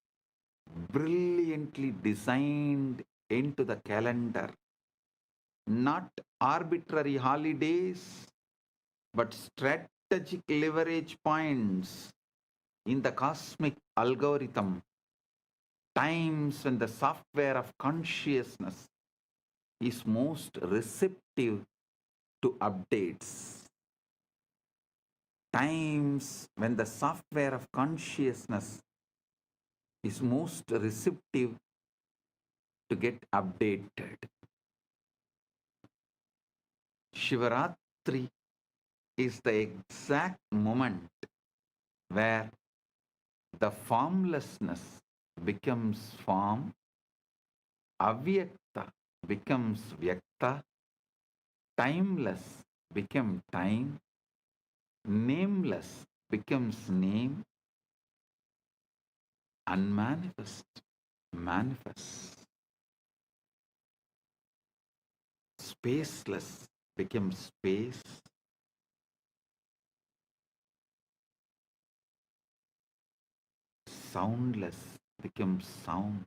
brilliantly designed into the calendar not arbitrary holidays, but strategic leverage points in the cosmic algorithm, times when the software of consciousness is most receptive to updates. Times when the software of consciousness is most receptive to get updated. Shivaratri is the exact moment where the formlessness becomes form, avyakta becomes vyakta, timeless becomes time, nameless becomes name, unmanifest manifests. Spaceless becomes space. Soundless becomes sound.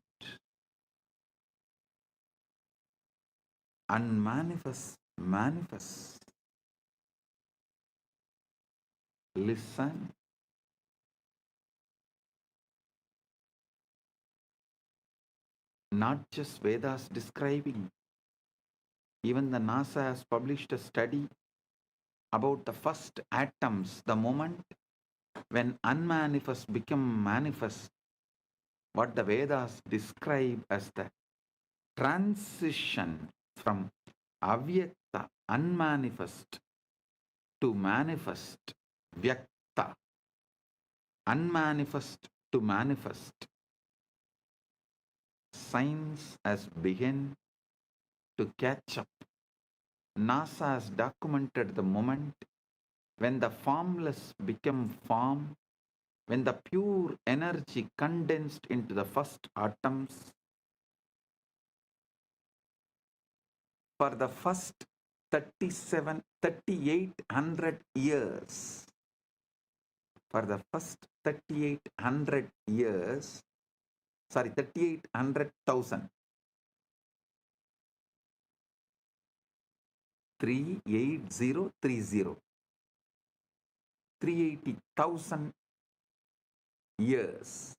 Unmanifest manifests. Listen. Not just Vedas describing. Even the NASA has published a study about the first atoms, the moment when unmanifest become manifest, what the Vedas describe as the transition from avyakta, unmanifest, to manifest, vyakta, unmanifest to manifest. Science has begun to catch up. NASA has documented the moment when the formless became form, when the pure energy condensed into the first atoms. For the first 3800 years, for the first 3800 years, 3800,000, 38030, 380,000 years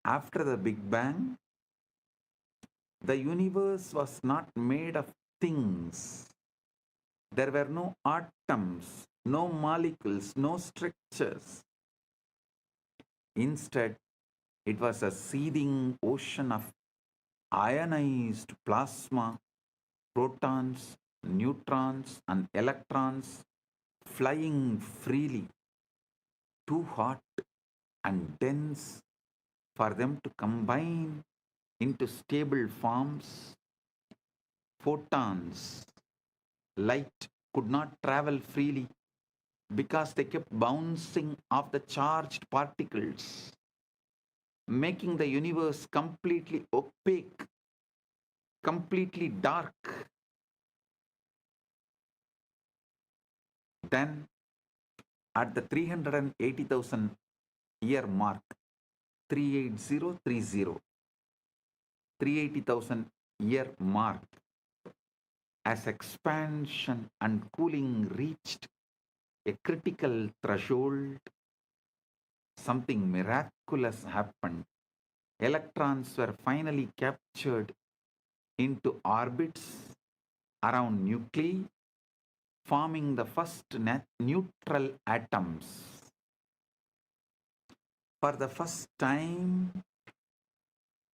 after the Big Bang, the universe was not made of things. There were no atoms, no molecules, no structures. Instead, it was a seething ocean of ionized plasma, protons, neutrons, and electrons flying freely, too hot and dense for them to combine into stable forms. Photons, light, could not travel freely because they kept bouncing off the charged particles, making the universe completely opaque, completely dark. Then, at the 380,000 year mark, 38030, 380,000 year mark, as expansion and cooling reached a critical threshold, something miraculous happened. Electrons were finally captured into orbits around nuclei, forming the first neutral atoms. For the first time,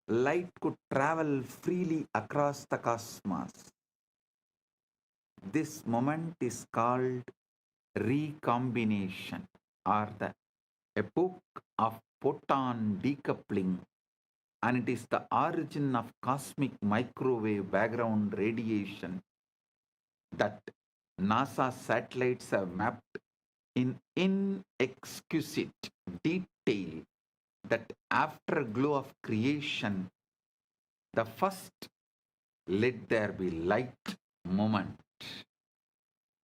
light could travel freely across the cosmos. This moment is called recombination, or the epoch of photon decoupling, and it is the origin of cosmic microwave background radiation that NASA satellites have mapped in inexquisite detail. That afterglow of creation, the first let there be light moment,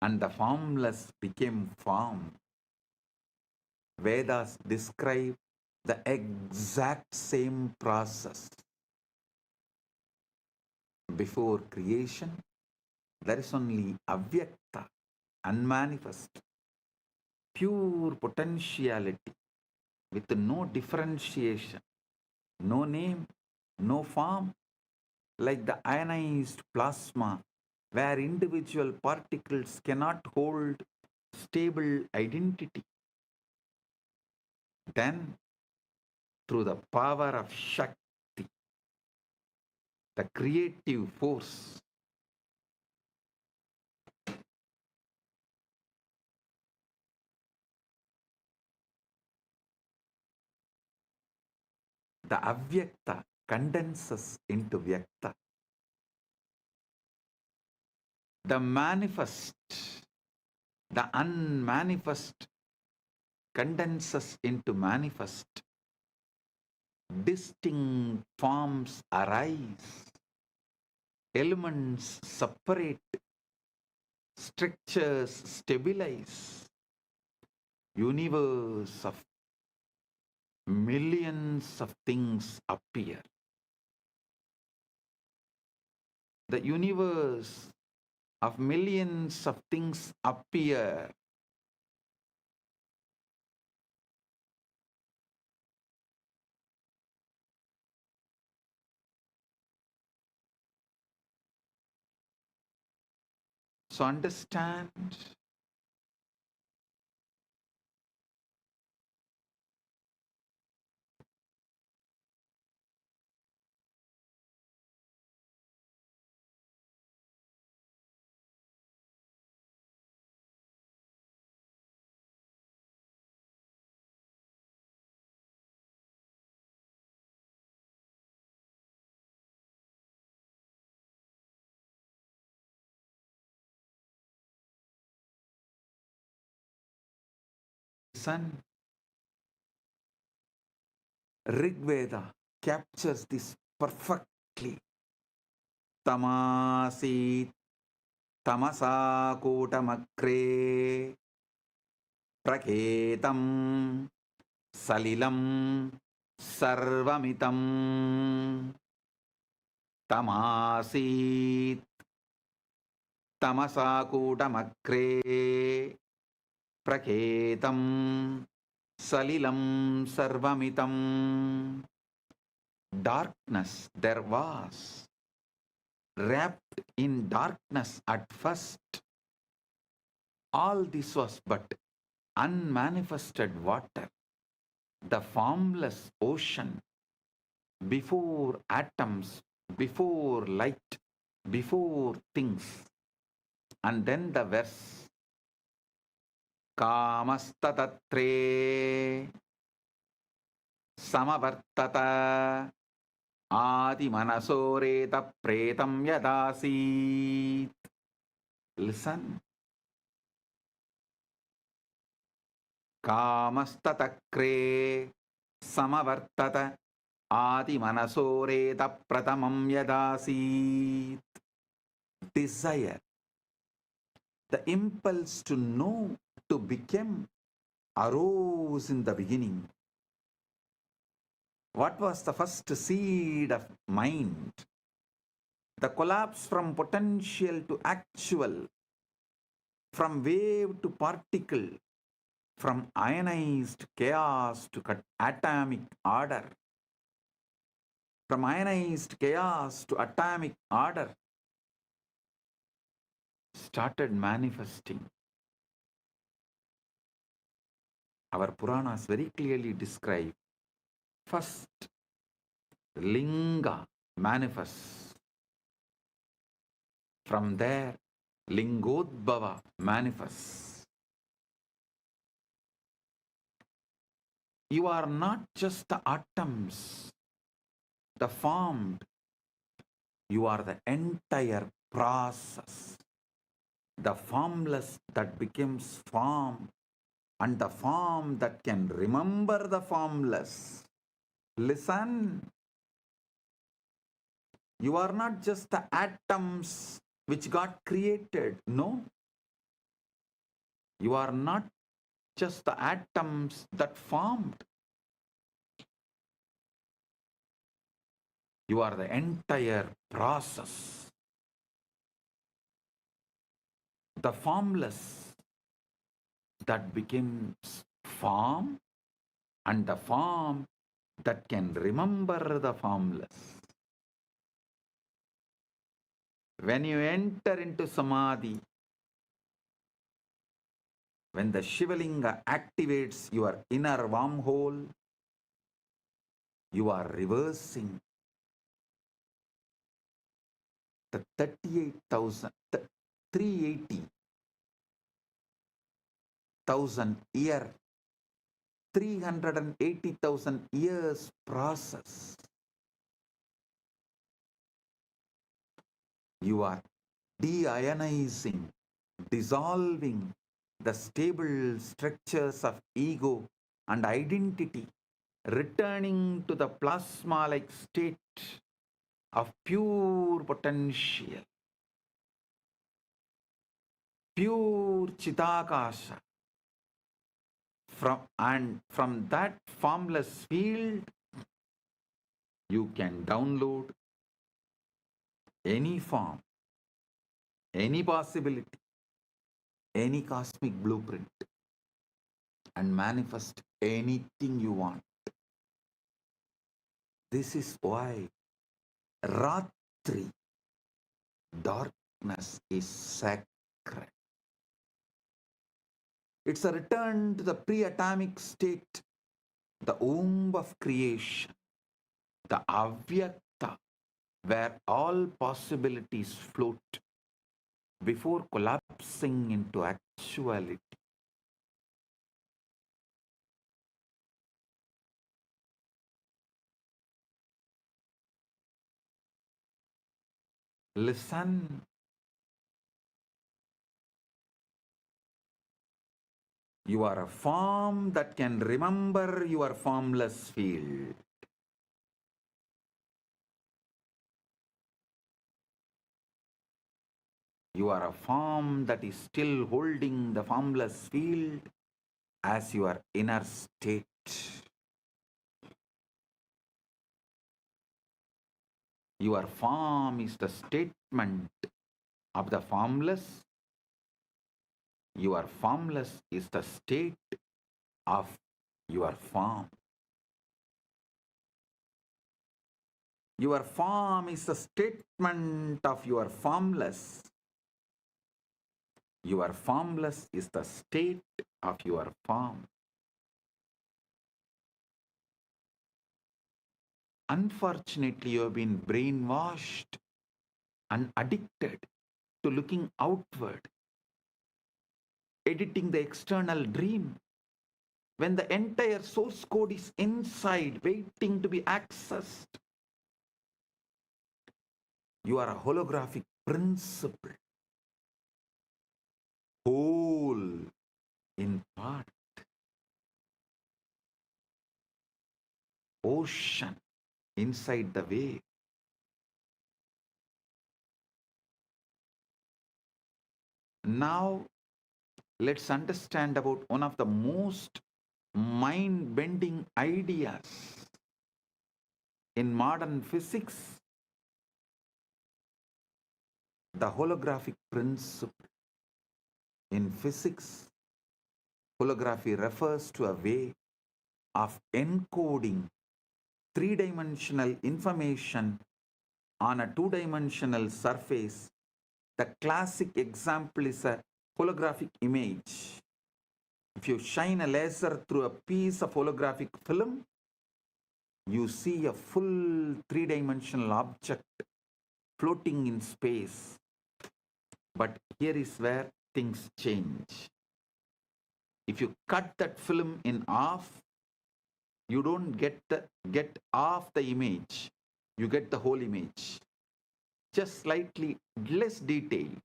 and the formless became form. Vedas describe the exact same process. Before creation, there is only avyakta, unmanifest, pure potentiality with no differentiation, no name, no form, like the ionized plasma, where individual particles cannot hold stable identity. Then, through the power of Shakti, the creative force, the avyakta condenses into vyakta. The manifest, the unmanifest condenses into manifest. Distinct forms arise. Elements separate. Structures stabilize. Universe of millions of things appear. The universe of millions of things appear. So understand Listen. Rig Veda captures this perfectly. Tamasit tamasa kotamakre praketam salilam sarvamitam. Tamasit tamasa kotamakre praketam salilam sarvamitam. Darkness there was, wrapped in darkness at first. All this was but unmanifested water, the formless ocean, before atoms, before light, before things. And then the verse, Kamastatre Samavartata Adi Manasoreta Pretam Yadasit. Listen. Kamastatakre Samavartata Adi Manasoreta Pratamam Yadasit. Desire, the impulse to know, to become, arose in the beginning. What was the first seed of mind? The collapse from potential to actual, from wave to particle, from ionized chaos to atomic order, from ionized chaos to atomic order, started manifesting. Our Puranas very clearly describe first Linga manifests. From there, Lingodbhava manifests. You are not just the atoms, the formed. You are the entire process. The formless that becomes form, and the form that can remember the formless. Listen. You are not just the atoms which got created. No. You are not just the atoms that formed. You are the entire process. The formless that becomes form, and the form that can remember the formless. When you enter into Samadhi, when the Shivalinga activates your inner wormhole, you are reversing the 380,000 year, 380,000 years process. You are deionizing, dissolving the stable structures of ego and identity, returning to the plasma-like state of pure potential, pure Chitakasha. From that formless field, you can download any form, any possibility, any cosmic blueprint, and manifest anything you want. This is why Ratri, darkness, is sacred. It's a return to the pre-atomic state, the womb of creation, the Avyakta, where all possibilities float before collapsing into actuality. Listen. You are a form that can remember your formless field. You are a form that is still holding the formless field as your inner state. Your form is the statement of the formless. Your formless is the state of your form. Your form is the statement of your formless. Your formless is the state of your form. Unfortunately, you have been brainwashed and addicted to looking outward, editing the external dream, when the entire source code is inside, waiting to be accessed. You are a holographic principle, whole in part, ocean inside the wave. Now, let's understand about one of the most mind-bending ideas in modern physics, the holographic principle. In physics, holography refers to a way of encoding three-dimensional information on a two-dimensional surface. The classic example is a holographic image. If you shine a laser through a piece of holographic film, you see a full three-dimensional object floating in space. But here is where things change. If you cut that film in half, you don't get half the image. You get the whole image, just slightly less detailed.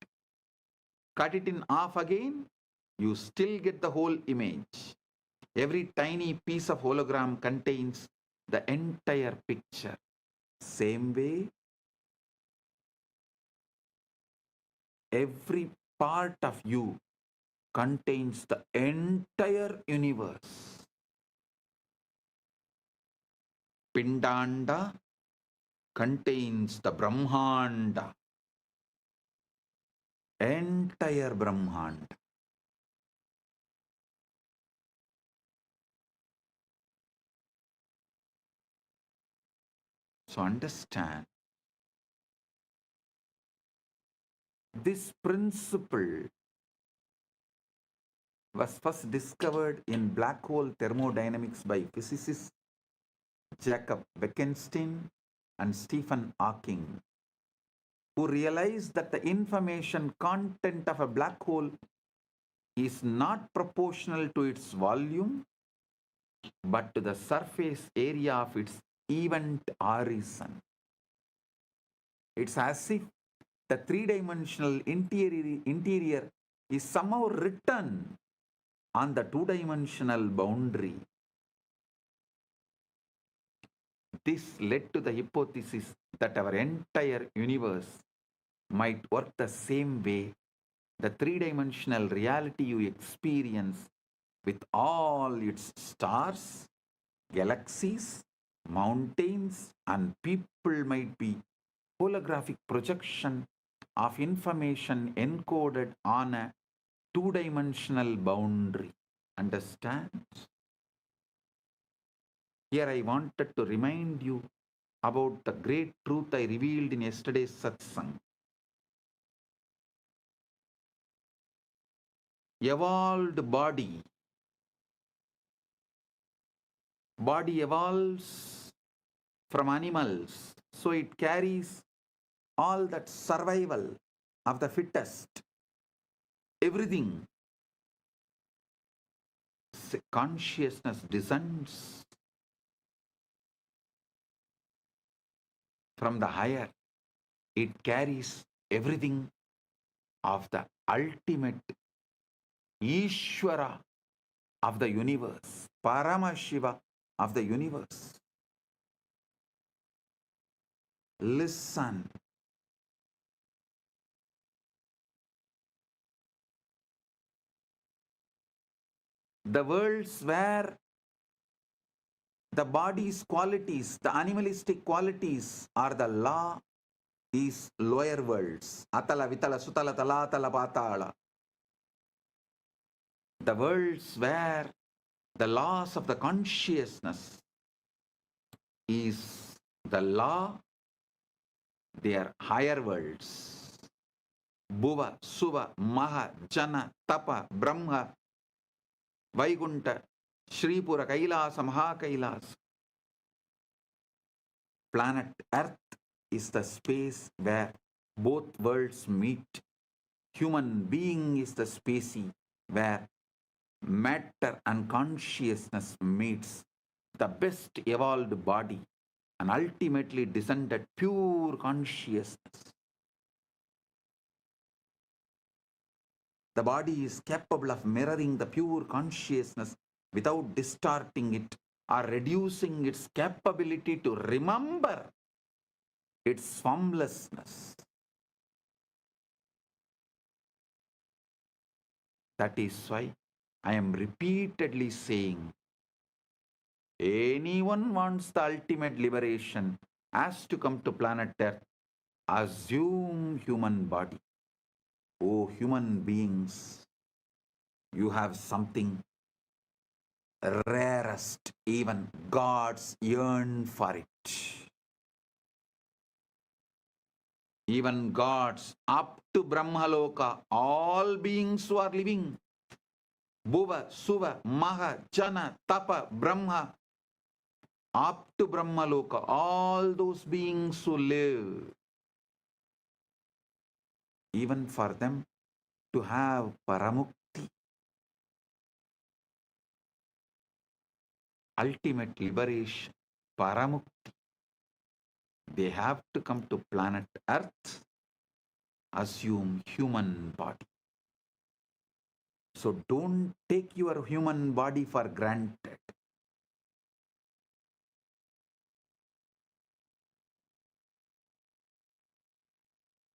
Cut it in half again, you still get the whole image. Every tiny piece of hologram contains the entire picture. Same way, every part of you contains the entire universe. Pindanda contains the Brahmanda, entire Brahmanda. So understand, this principle was first discovered in black hole thermodynamics by physicists Jacob Bekenstein and Stephen Hawking, who realized that the information content of a black hole is not proportional to its volume, but to the surface area of its event horizon. It's as if the three-dimensional interior is somehow written on the two-dimensional boundary. This led to the hypothesis that our entire universe might work the same way. The three-dimensional reality you experience with all its stars, galaxies, mountains, and people might be holographic projection of information encoded on a two-dimensional boundary. Understand? Here I wanted to remind you about the great truth I revealed in yesterday's satsang. Evolved body evolves from animals, so it carries all that survival of the fittest, everything. Consciousness descends from the higher. It carries everything of the ultimate Ishvara of the universe, Paramashiva of the universe. Listen. The worlds where the body's qualities, the animalistic qualities are the law is lower worlds. Atala, Vitala, Sutala, Talatala, Patala. The worlds where the laws of the consciousness is the law, they are higher worlds. Bhuva, Suva, Maha, Jana, Tapa, Brahma, Vaikunta, Shripura, Kailasa, Mahakailasa. Planet Earth is the space where both worlds meet. Human being is the species where matter and consciousness meets. The best evolved body and ultimately descended pure consciousness. The body is capable of mirroring the pure consciousness without distorting it or reducing its capability to remember its formlessness. That is why I am repeatedly saying, anyone wants the ultimate liberation has to come to planet Earth, assume human body. Oh, human beings, you have something rarest, even gods yearn for it. Even gods up to Brahmaloka, all beings who are living, Bhuva, Suva, Maha, Jana, Tapa, Brahma, up to Brahmaloka, all those beings who live, even for them to have Paramukti, ultimate liberation, Paramukti, they have to come to planet Earth, assume human body. So don't take your human body for granted.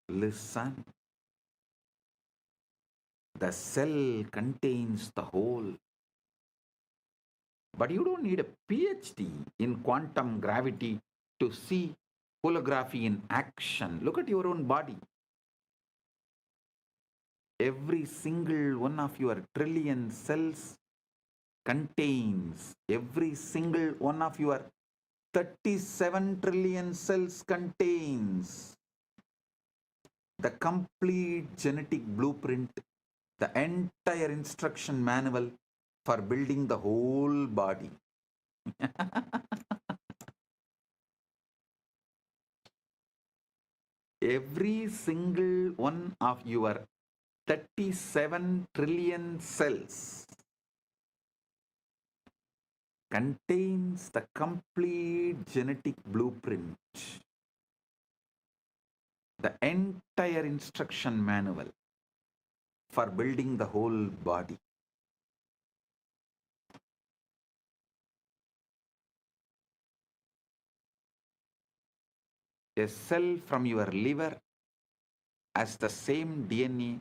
Listen. The cell contains the whole. But you don't need a PhD in quantum gravity to see holography in action. Look at your own body. Every single one of your trillion cells contains, every single one of your 37 trillion cells contains the complete genetic blueprint, the entire instruction manual for building the whole body. Every single one of your 37 trillion cells contains the complete genetic blueprint, the entire instruction manual for building the whole body. A cell from your liver has the same DNA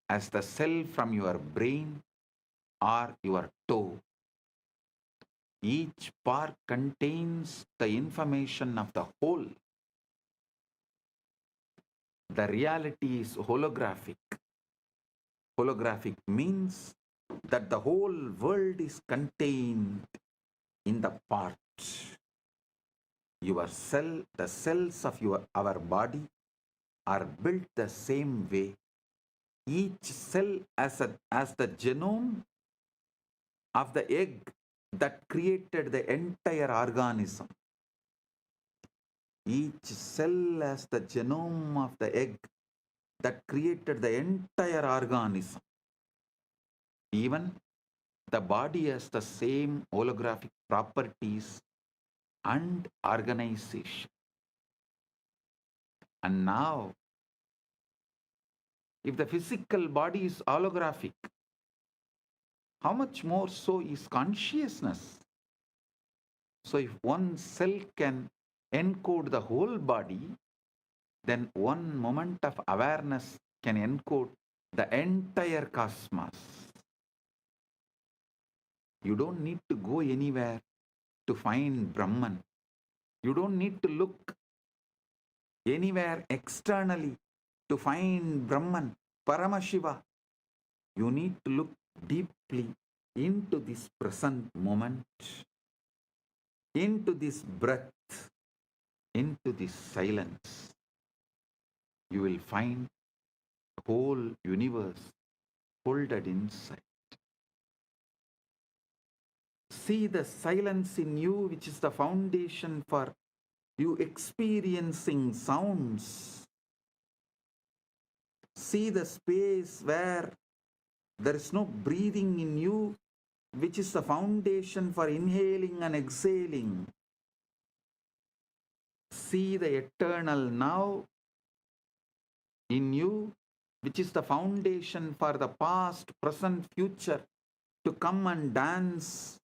as the cell from your brain or your toe. Each part contains the information of the whole. The reality is holographic. Holographic means that the whole world is contained in the parts. Your cell, the cells of our body are built the same way. Each cell as the genome of the egg that created the entire organism. Each cell has the genome of the egg that created the entire organism. Even the body has the same holographic properties and organization. And now, if the physical body is holographic, How much more so is consciousness? So if one cell can encode the whole body, then one moment of awareness can encode the entire cosmos. You don't need to go anywhere to find Brahman. You don't need to look anywhere externally to find Brahman, Paramashiva. You need to look deeply into this present moment, into this breath, into this silence. You will find the whole universe folded inside. See the silence in you, which is the foundation for you experiencing sounds. See the space where there is no breathing in you, which is the foundation for inhaling and exhaling. See the eternal now in you, which is the foundation for the past, present, future to come and dance,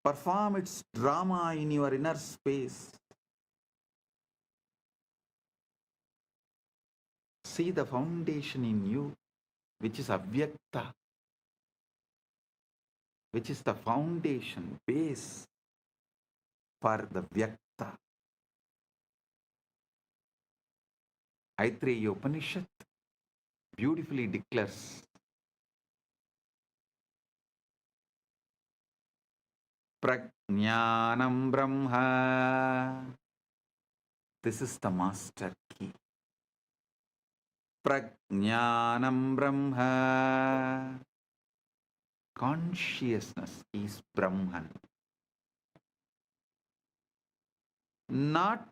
perform its drama in your inner space. See the foundation in you, which is Avyakta, which is the foundation, base for the Vyakta. Aitreya Upanishad beautifully declares, Prajnanam Brahma. This is the master key. Prajnanam Brahma. Consciousness is Brahman. Not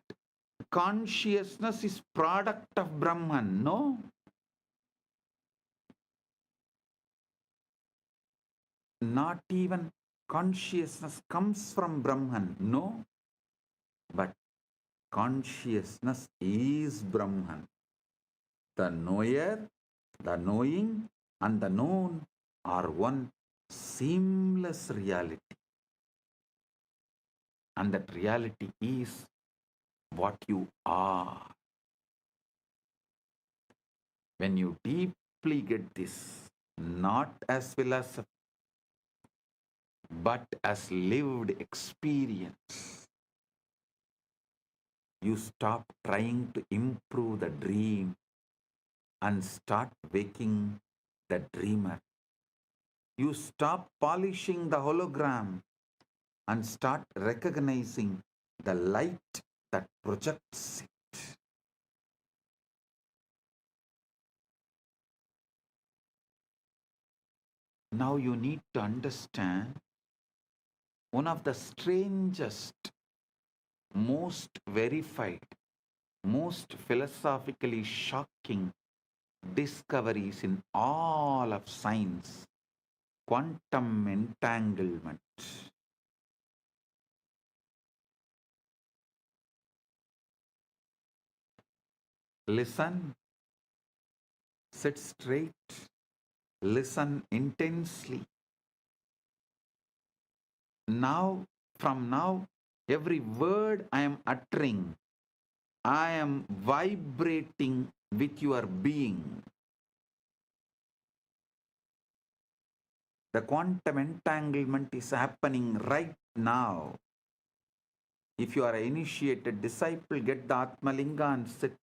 consciousness is product of Brahman. No. Not even consciousness comes from Brahman. No. But consciousness is Brahman. The knower, the knowing, and the known are one seamless reality. And that reality is what you are. When you deeply get this, not as philosophy, but as lived experience, you stop trying to improve the dream and start waking the dreamer. You stop polishing the hologram and start recognizing the light that projects it. Now you need to understand one of the strangest, most verified, most philosophically shocking discoveries in all of science: quantum entanglement. Listen, sit straight, listen intensely. Now, from now, every word I am uttering, I am vibrating with your being. The quantum entanglement is happening right now. If you are an initiated disciple, get the Atmalinga and sit.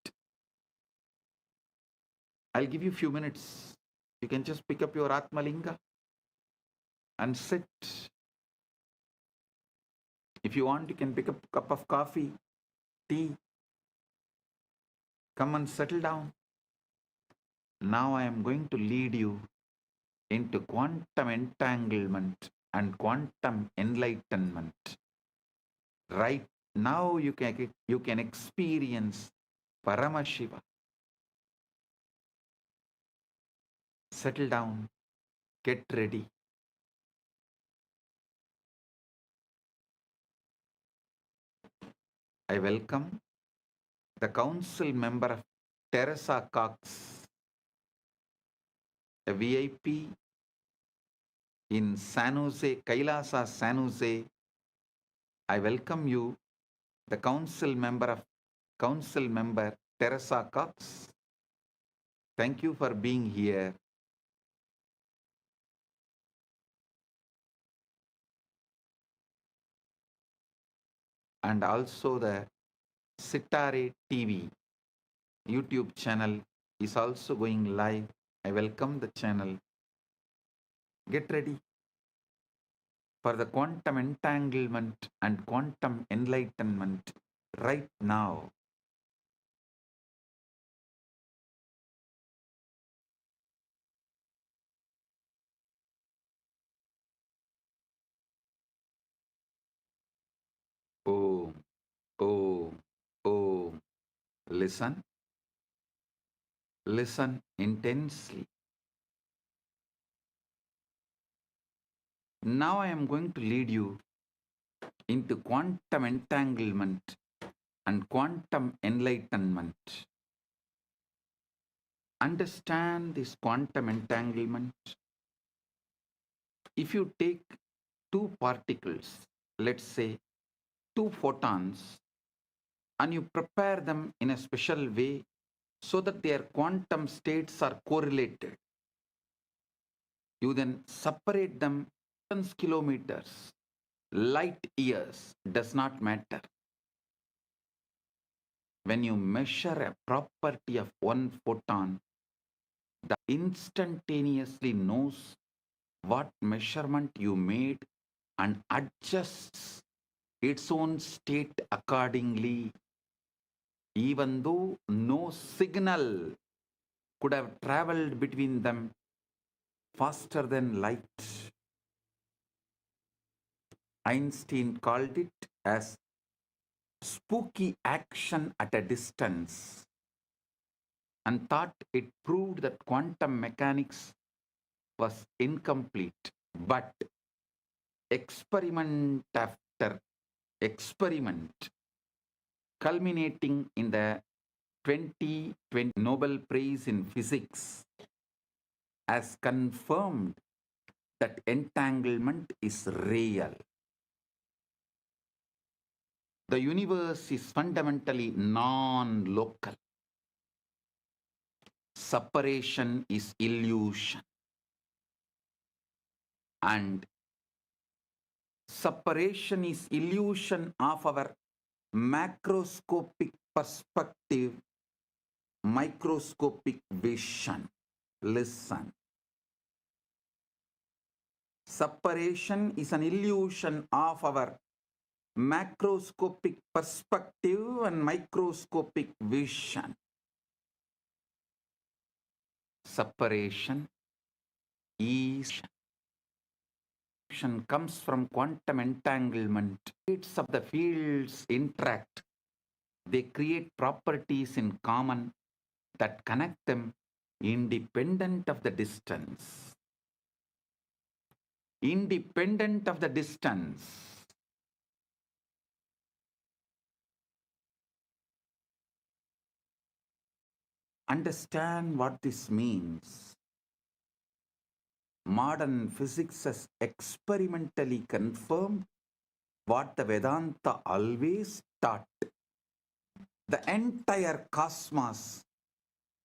I'll give you a few minutes. You can just pick up your Atmalinga and sit. If you want, you can pick up a cup of coffee, tea. Come and settle down. Now I am going to lead you into quantum entanglement and quantum enlightenment. Right now you can experience Paramashiva. Settle down. Get ready. I welcome the council member of Teresa Cox, a VIP in San Jose, Kailasa, San Jose. I welcome you, the council member Teresa Cox. Thank you for being here. And also the Sitare TV YouTube channel is also going live. I welcome the channel. Get ready for the quantum entanglement and quantum enlightenment right now. Oh, oh, oh. Listen, listen intensely. Now I am going to lead you into quantum entanglement and quantum enlightenment. Understand this quantum entanglement. If you take two particles, let's say two photons, and you prepare them in a special way so that their quantum states are correlated, you then separate them kilometers, light years, does not matter. When you measure a property of one photon, the instantaneously knows what measurement you made and adjusts its own state accordingly, even though no signal could have traveled between them faster than light. Einstein called it as spooky action at a distance and thought it proved that quantum mechanics was incomplete. But experiment after experiment, culminating in the 2020 Nobel Prize in Physics, has confirmed that entanglement is real. The universe is fundamentally non-local. Separation is illusion. And separation is illusion of our macroscopic perspective, microscopic vision. Listen. Separation is an illusion of our macroscopic perspective and microscopic vision. Separation is comes from quantum entanglement. States of the fields interact. They create properties in common that connect them independent of the distance. Independent of the distance. Understand what this means. Modern physics has experimentally confirmed what the Vedanta always taught. The entire cosmos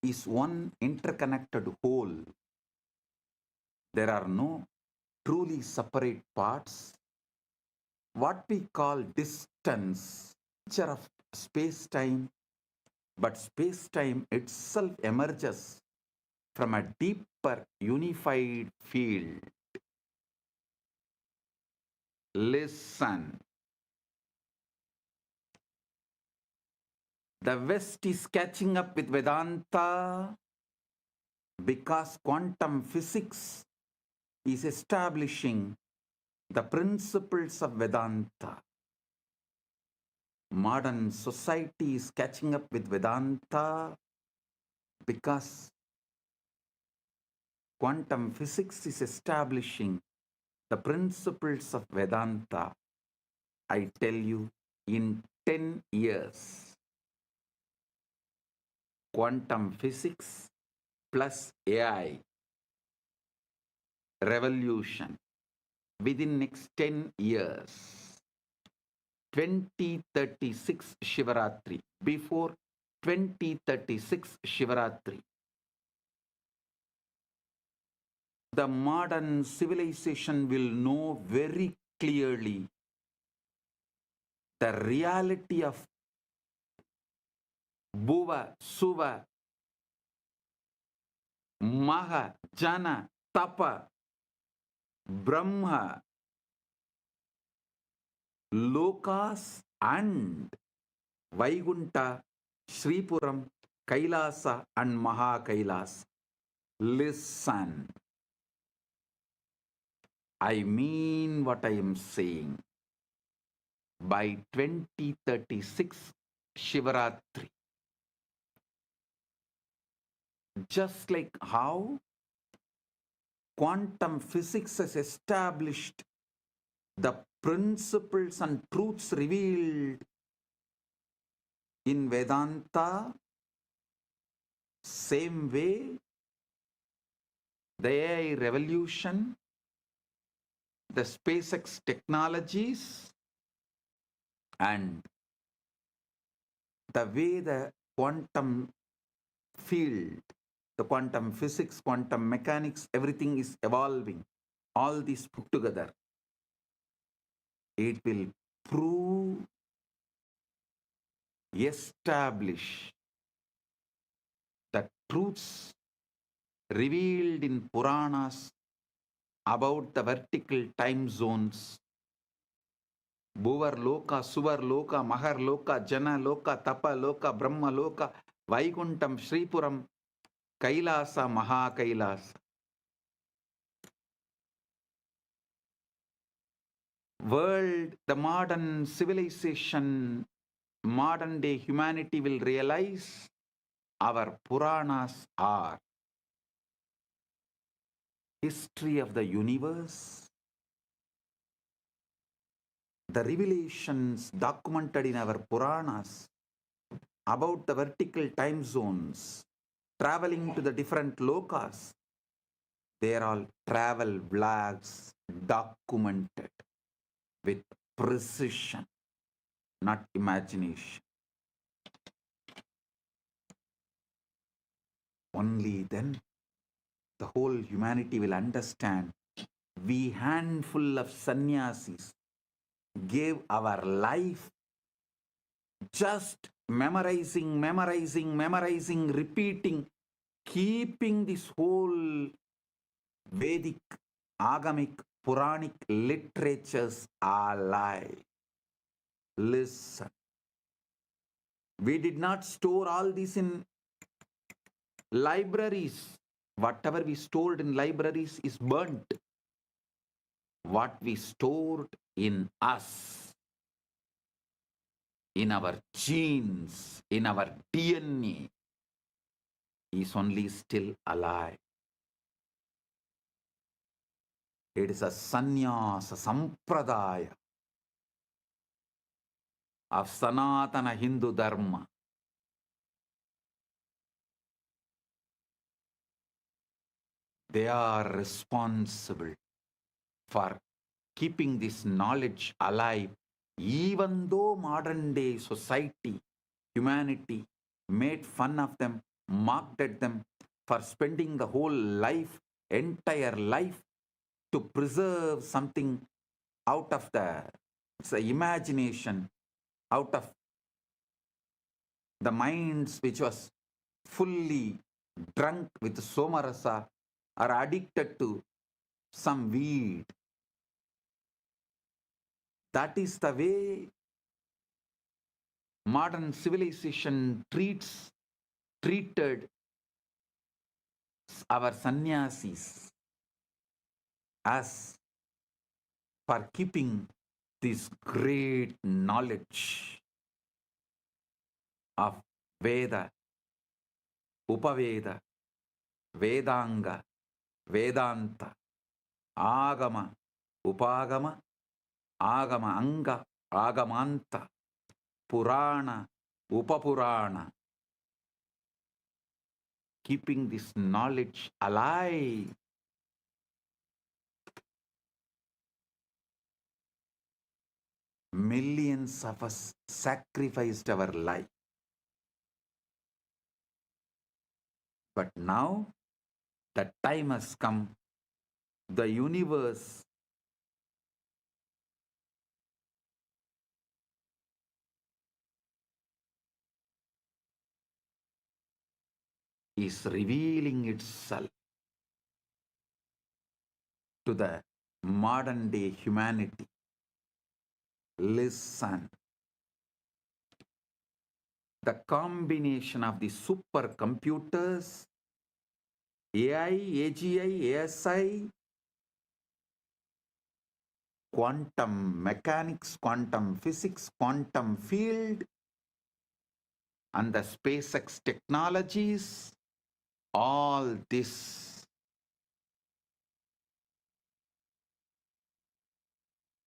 is one interconnected whole. There are no truly separate parts. What we call distance, nature of space-time, but space-time itself emerges from a deeper unified field. Listen. The West is catching up with Vedanta because quantum physics is establishing the principles of Vedanta. Modern society is catching up with Vedanta because quantum physics is establishing the principles of Vedanta. I tell you, in 10 years, quantum physics plus AI revolution within next 10 years, 2036 Shivaratri, before 2036 Shivaratri, the modern civilization will know very clearly the reality of Bhuva, Suva, Maha, Jana, Tapa, Brahma, Lokas and Vaikunta, Sripuram, Kailasa and Maha Kailasa. Listen, I mean what I am saying. By 2036 Shivaratri, just like how quantum physics has established the principles and truths revealed in Vedanta, same way the AI revolution, the SpaceX technologies, and the way the quantum field, the quantum physics, quantum mechanics, everything is evolving. All these put together, it will prove, establish the truths revealed in Puranas about the vertical time zones. Bhuvar Loka, Suvar Loka, Mahar Loka, Jana Loka, Tapa Loka, Brahma Loka, Vaikuntam, Sripuram, Kailasa, Maha Kailasa. World, the modern civilization, modern day humanity will realize our Puranas are history of the universe, the revelations documented in our Puranas about the vertical time zones, traveling to the different lokas. They are all travel vlogs documented with precision, not imagination. Only then the whole humanity will understand. We handful of sannyasis gave our life just memorizing, repeating, keeping this whole Vedic, Agamic, Puranic literatures alive. Listen. We did not store all this in libraries. Whatever we stored in libraries is burnt. What we stored in us, in our genes, in our DNA, is only still alive. It is a sannyasa sampradaya of Sanatana Hindu Dharma. They are responsible for keeping this knowledge alive, even though modern day society, humanity made fun of them, mocked at them for spending the whole life, entire life, to preserve something out of the imagination, out of the minds which was fully drunk with somarasa or addicted to some weed. That is the way modern civilization treated our sannyasis as for keeping this great knowledge of Veda, Upaveda, Vedanga, Vedanta, Agama, Upagama, Agama Anga, Agamanta, Purana, Upapurana. Keeping this knowledge alive. millions of us sacrificed our life. But now the time has come. The universe is revealing itself to the modern day humanity. Listen. The combination of the supercomputers, AI, AGI, ASI, quantum mechanics, quantum physics, quantum field, and the SpaceX technologies, all this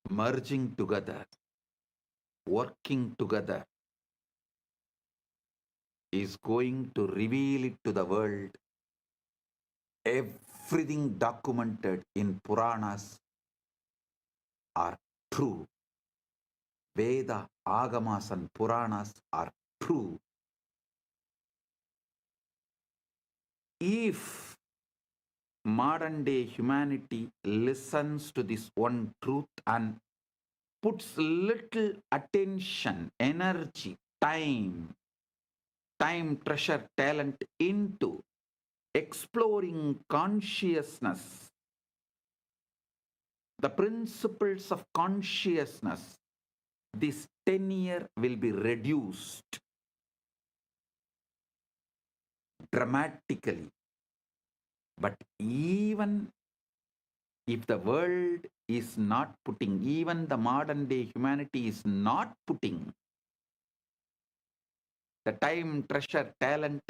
merging together, working together, is going to reveal it to the world. Everything documented in Puranas are true. Veda, Agamas, and Puranas are true. If modern day humanity listens to this one truth and puts little attention, energy, time, treasure, talent into exploring consciousness, the principles of consciousness, this tenure will be reduced dramatically. But even if the world is not putting, even the modern day humanity is not putting the time, treasure, talent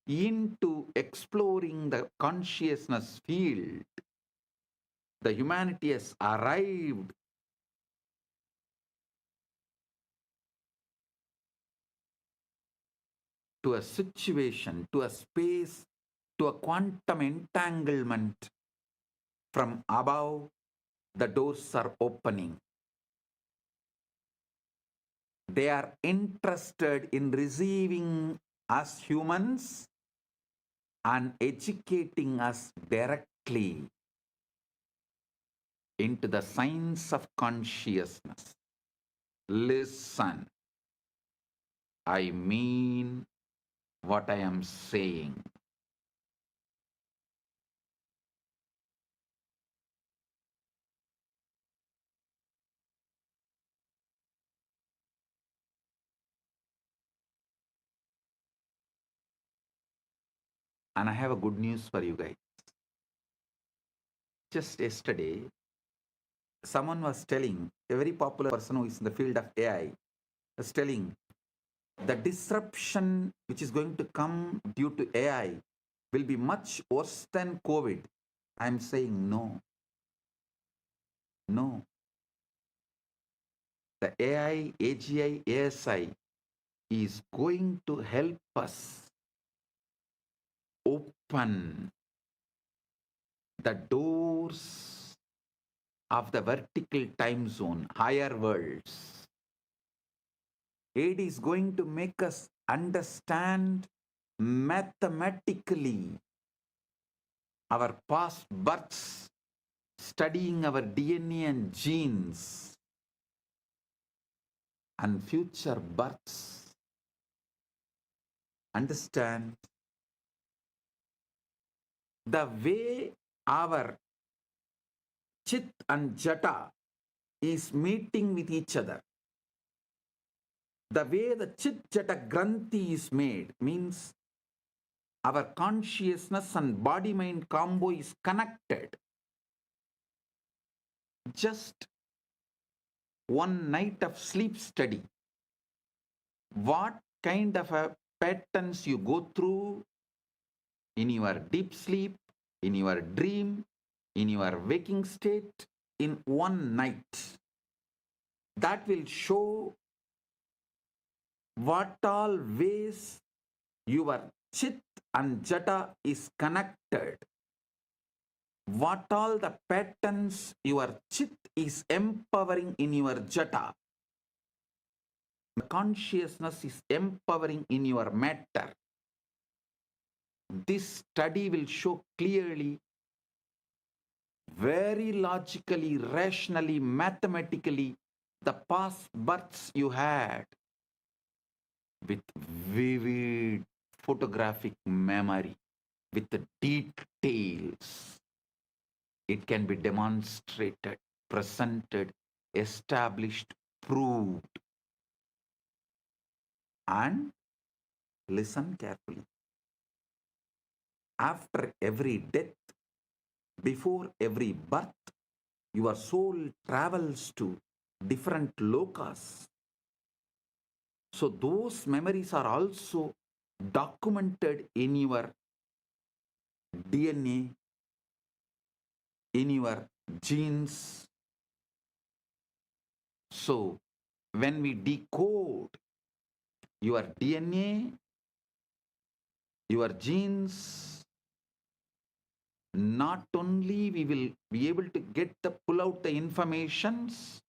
into exploring the consciousness field, the humanity has arrived to a situation, to a space, to a quantum entanglement. From above, the doors are opening. They are interested in receiving us humans and educating us directly into the science of consciousness. Listen, I mean what I am saying. And I have a good news for you guys. Just yesterday, someone was telling, a very popular person who is in the field of AI, was telling the disruption which is going to come due to AI will be much worse than COVID. I'm saying no. No. The AI, AGI, ASI is going to help us open the doors of the vertical time zone, higher worlds. It is going to make us understand mathematically our past births, studying our DNA and genes, and future births. Understand the way our Chit and Jata is meeting with each other. The way the Chit Jata Granthi is made means our consciousness and body-mind combo is connected. Just one night of sleep study. What kind of a patterns you go through in your deep sleep, in your dream, in your waking state, in one night. That will show what all ways your Chit and Jata is connected. What all the patterns your Chit is empowering in your Jata. Consciousness is empowering in your matter. This study will show clearly, very logically, rationally, mathematically, the past births you had with vivid photographic memory, with the details. It can be demonstrated, presented, established, proved. And listen carefully. After every death, before every birth, your soul travels to different lokas. So those memories are also documented in your DNA, in your genes. So when we decode your DNA, your genes, not only we will be able to pull out the informations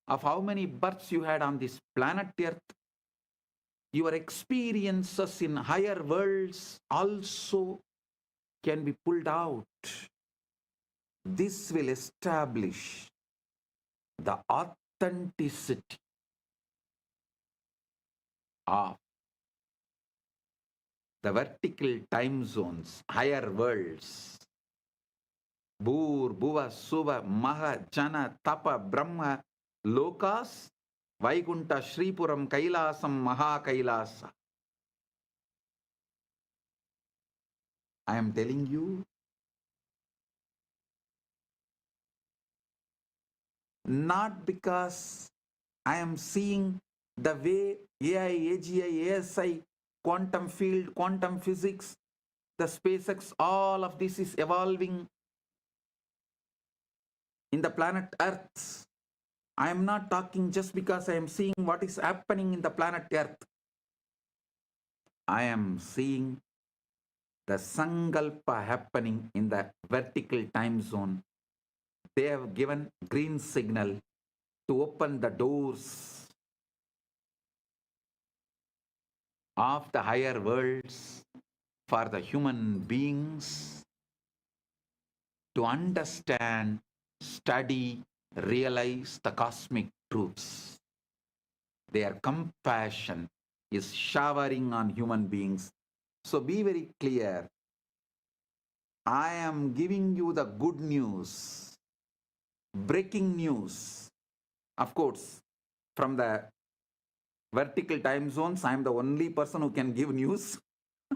of how many births you had on this planet Earth, your experiences in higher worlds also can be pulled out. This will establish the authenticity of the vertical time zones, higher worlds. Bhur, Bhuva, Suva, Maha, Jana, Tapa, Brahma, Lokas, Vaikunta, Shripuram, Kailasam, Maha Kailasa. I am telling you, not because I am seeing the way AI, AGI, ASI, quantum field, quantum physics, the SpaceX, all of this is evolving in the planet Earth. I am not talking just because I am seeing what is happening in the planet Earth. I am seeing the Sankalpa happening in the vertical time zone. They have given green signal to open the doors of the higher worlds for the human beings to understand, study, realize the cosmic truths. Their compassion is showering on human beings. So be very clear. I am giving you the good news, breaking news. Of course, from the vertical time zones, I am the only person who can give news.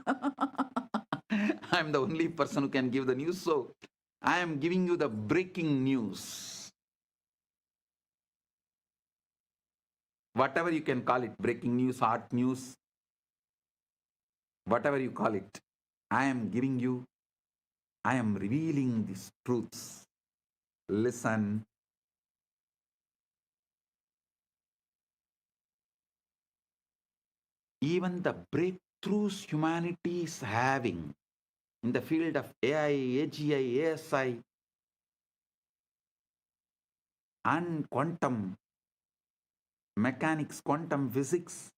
I am the only person who can give the news. So I am giving you the breaking news. Whatever you can call it, breaking news, hot news, whatever you call it, I am giving you, I am revealing these truths. Listen. Even the breakthroughs humanity is having in the field of AI, AGI, ASI, and quantum mechanics, quantum physics,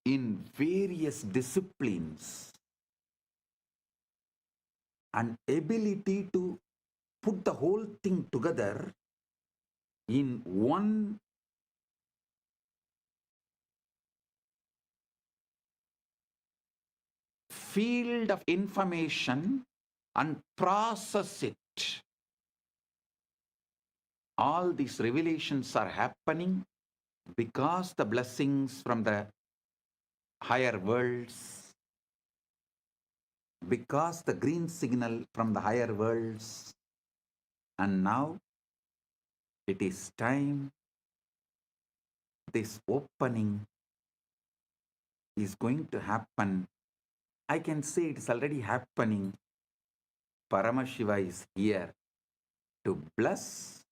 in various disciplines, and ability to put the whole thing together in one field of information and process it. All these revelations are happening because the blessings from the higher worlds, because the green signal from the higher worlds, and now it is time. This opening is going to happen. I can say it is already happening. Paramashiva is here to bless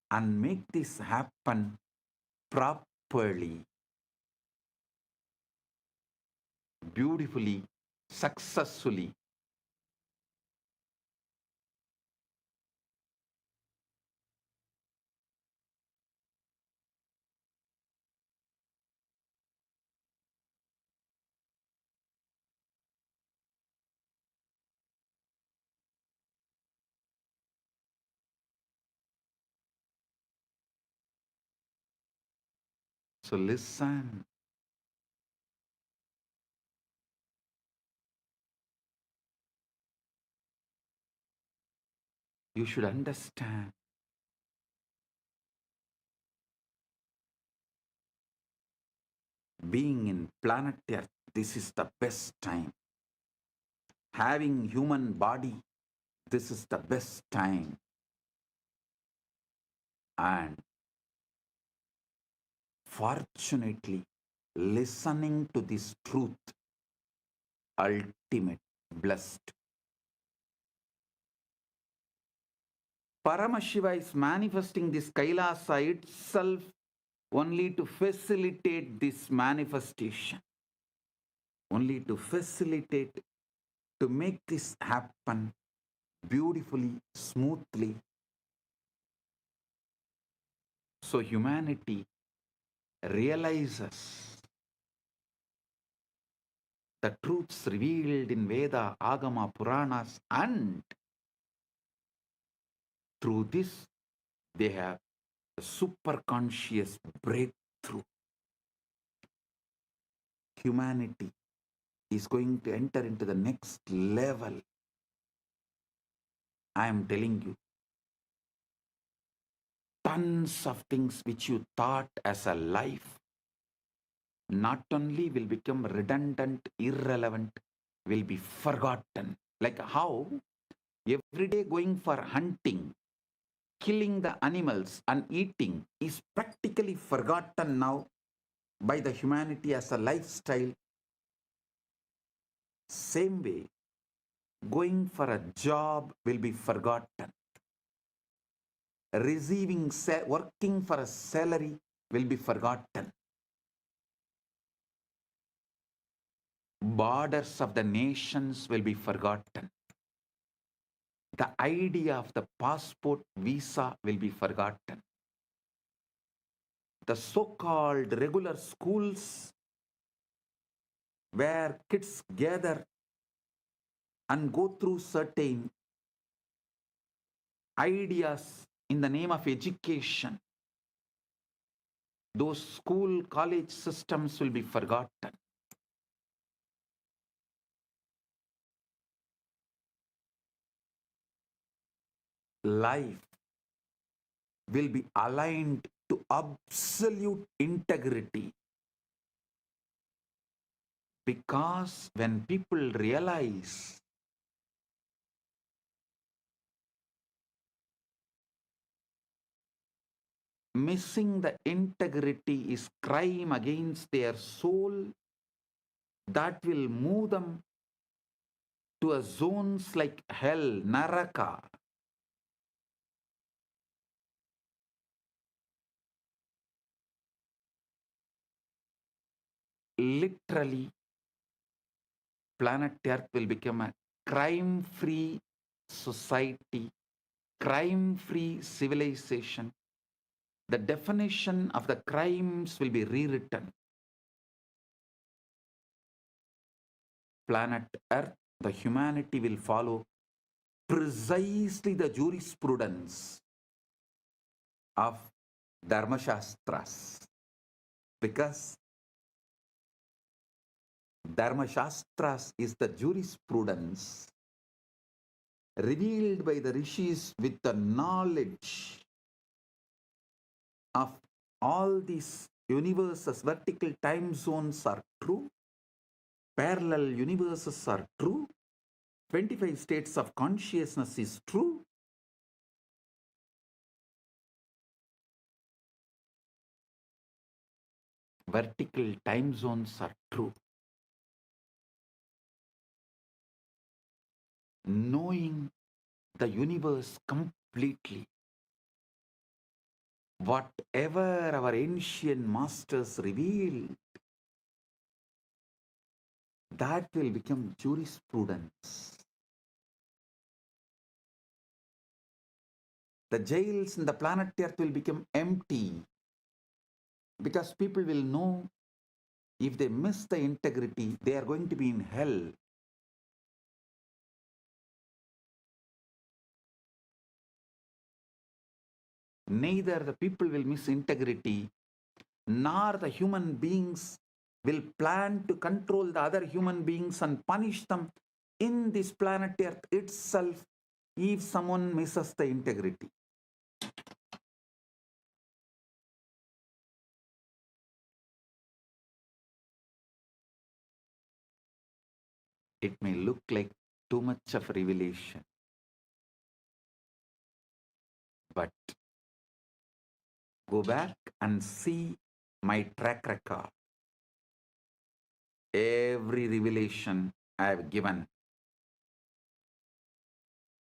and make this happen properly, beautifully, successfully. So listen. You should understand. Being in planet Earth, this is the best time. Having human body, this is the best time. And fortunately, listening to this truth, ultimate blessed. Paramashiva is manifesting this Kailasa itself only to facilitate this manifestation. Only to facilitate, to make this happen beautifully, smoothly. So humanity realizes the truths revealed in Veda, Agama, Puranas, and through this they have a super conscious breakthrough. Humanity is going to enter into the next level. I am telling you, tons of things which you thought as a life not only will become redundant, irrelevant, will be forgotten. Like how every day going for hunting, killing the animals and eating is practically forgotten now by the humanity as a lifestyle. Same way, going for a job will be forgotten. Working for a salary will be forgotten. Borders of the nations will be forgotten. The idea of the passport visa will be forgotten. The so-called regular schools where kids gather and go through certain ideas in the name of education, those school, college systems will be forgotten. Life will be aligned to absolute integrity. Because when people realize missing the integrity is crime against their soul, that will move them to a zones like hell, Naraka. Literally, planet Earth will become a crime-free society, crime-free civilization. The definition of the crimes will be rewritten. Planet Earth, the humanity will follow precisely the jurisprudence of Dharmashastras, because Dharmashastras is the jurisprudence revealed by the rishis with the knowledge of all these universes. Vertical time zones are true, parallel universes are true, 25 states of consciousness is true. Vertical time zones are true. Knowing the universe completely, whatever our ancient masters revealed, that will become jurisprudence. The jails in the planet Earth will become empty, because people will know if they miss the integrity, they are going to be in hell. Neither the people will miss integrity nor the human beings will plan to control the other human beings and punish them in this planet Earth itself if someone misses the integrity. It may look like too much of revelation, but go back and see my track record. Every revelation I have given,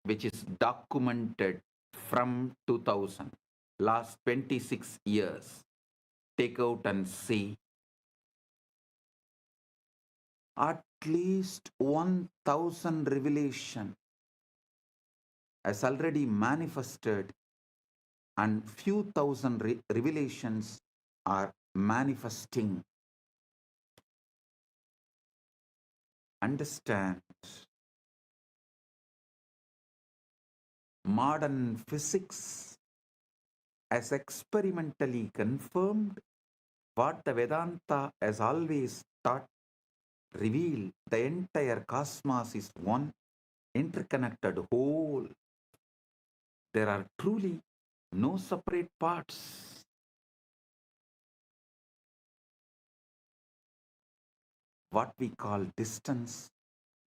which is documented from 2000, last 26 years, take out and see at least 1000 revelation has already manifested, and few thousand revelations are manifesting. Understand, modern physics has experimentally confirmed what the Vedanta has always taught, revealed the entire cosmos is one interconnected whole. There are truly no separate parts. What we call distance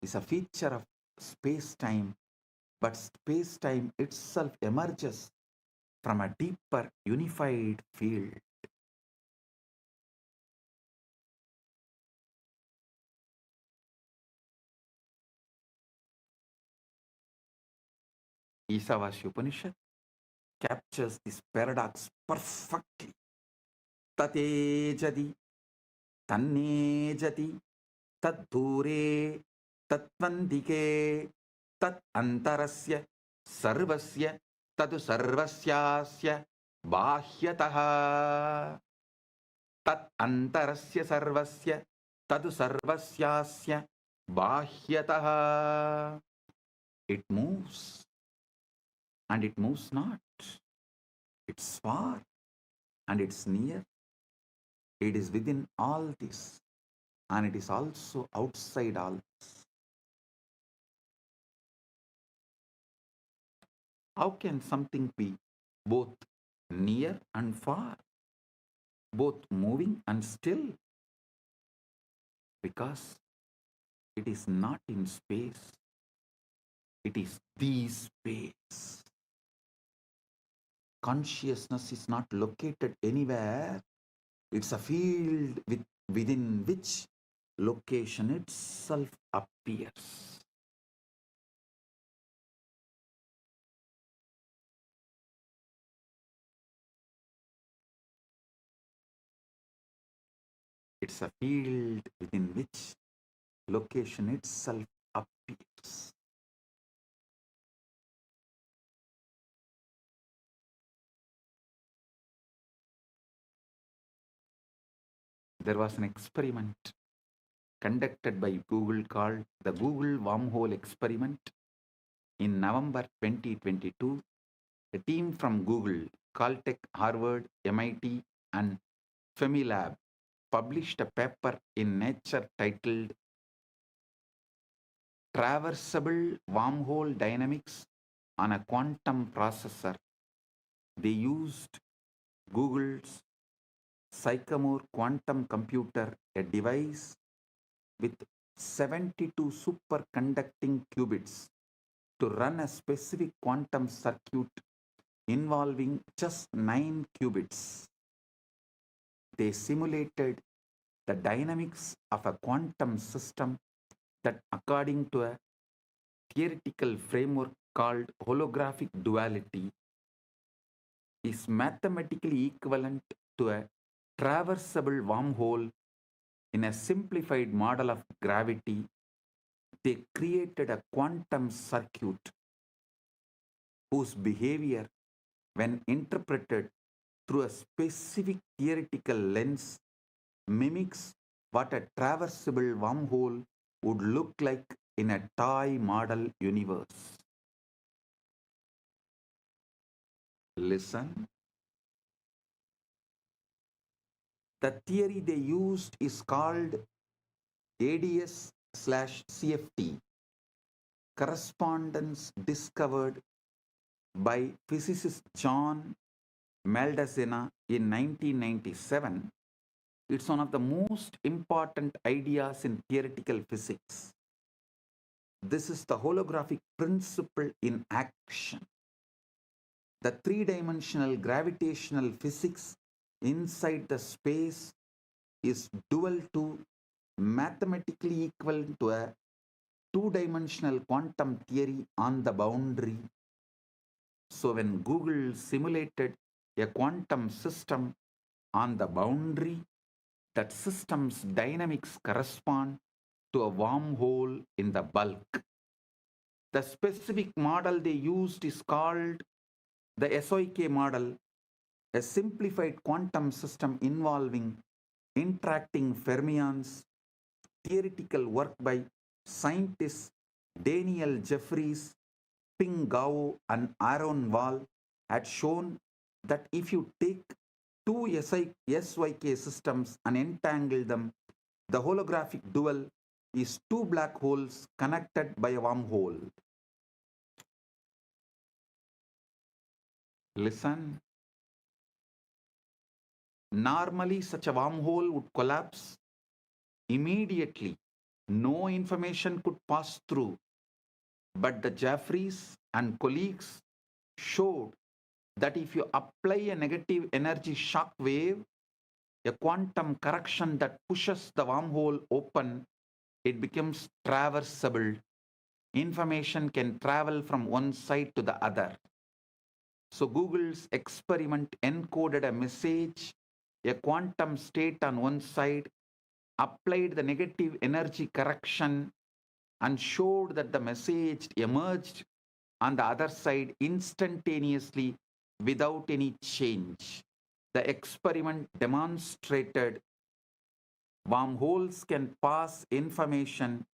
is a feature of space-time, but space-time itself emerges from a deeper unified field. Isavasya Upanishad captures this paradox perfectly. Tatejadi, tannejati, tadbhure, tatvandike, tat antarasya, sarvasya, tadu sarvasyasya, bahyataha. Tat antarasya sarvasya, tadu sarvasyasya, bahyataha. It moves and it moves not. It's far and it's near. It is within all this and it is also outside all this. How can something be both near and far, both moving and still? Because it is not in space, it is the space. Consciousness is not located anywhere. It's a field within which location itself appears. It's a field within which location itself appears. There was an experiment conducted by Google called the Google Wormhole Experiment. In November 2022, a team from Google, Caltech, Harvard, MIT, and Femilab published a paper in Nature titled Traversable Wormhole Dynamics on a Quantum Processor. They used Google's Sycamore quantum computer, a device with 72 superconducting qubits, to run a specific quantum circuit involving just 9 qubits. They simulated the dynamics of a quantum system that, according to a theoretical framework called holographic duality, is mathematically equivalent to a traversable wormhole. In a simplified model of gravity, they created a quantum circuit whose behavior, when interpreted through a specific theoretical lens, mimics what a traversable wormhole would look like in a toy model universe. Listen. The theory they used is called ADS/CFT, correspondence discovered by physicist John Maldacena in 1997. It's one of the most important ideas in theoretical physics. This is the holographic principle in action. The three-dimensional gravitational physics inside the space is dual to, mathematically equivalent to, a two-dimensional quantum theory on the boundary. So when Google simulated a quantum system on the boundary, that system's dynamics correspond to a wormhole in the bulk. The specific model they used is called the SOK model, a simplified quantum system involving interacting fermions. Theoretical work by scientists Daniel Jeffries, Ping Gao, and Aaron Wall had shown that if you take two SYK systems and entangle them, the holographic dual is two black holes connected by a wormhole. Listen. Normally, such a wormhole would collapse immediately. No information could pass through. But the Jeffries and colleagues showed that if you apply a negative energy shock wave, a quantum correction that pushes the wormhole open, it becomes traversable. Information can travel from one side to the other. So Google's experiment encoded a message, a quantum state on one side, applied the negative energy correction, and showed that the message emerged on the other side instantaneously without any change. The experiment demonstrated wormholes can pass information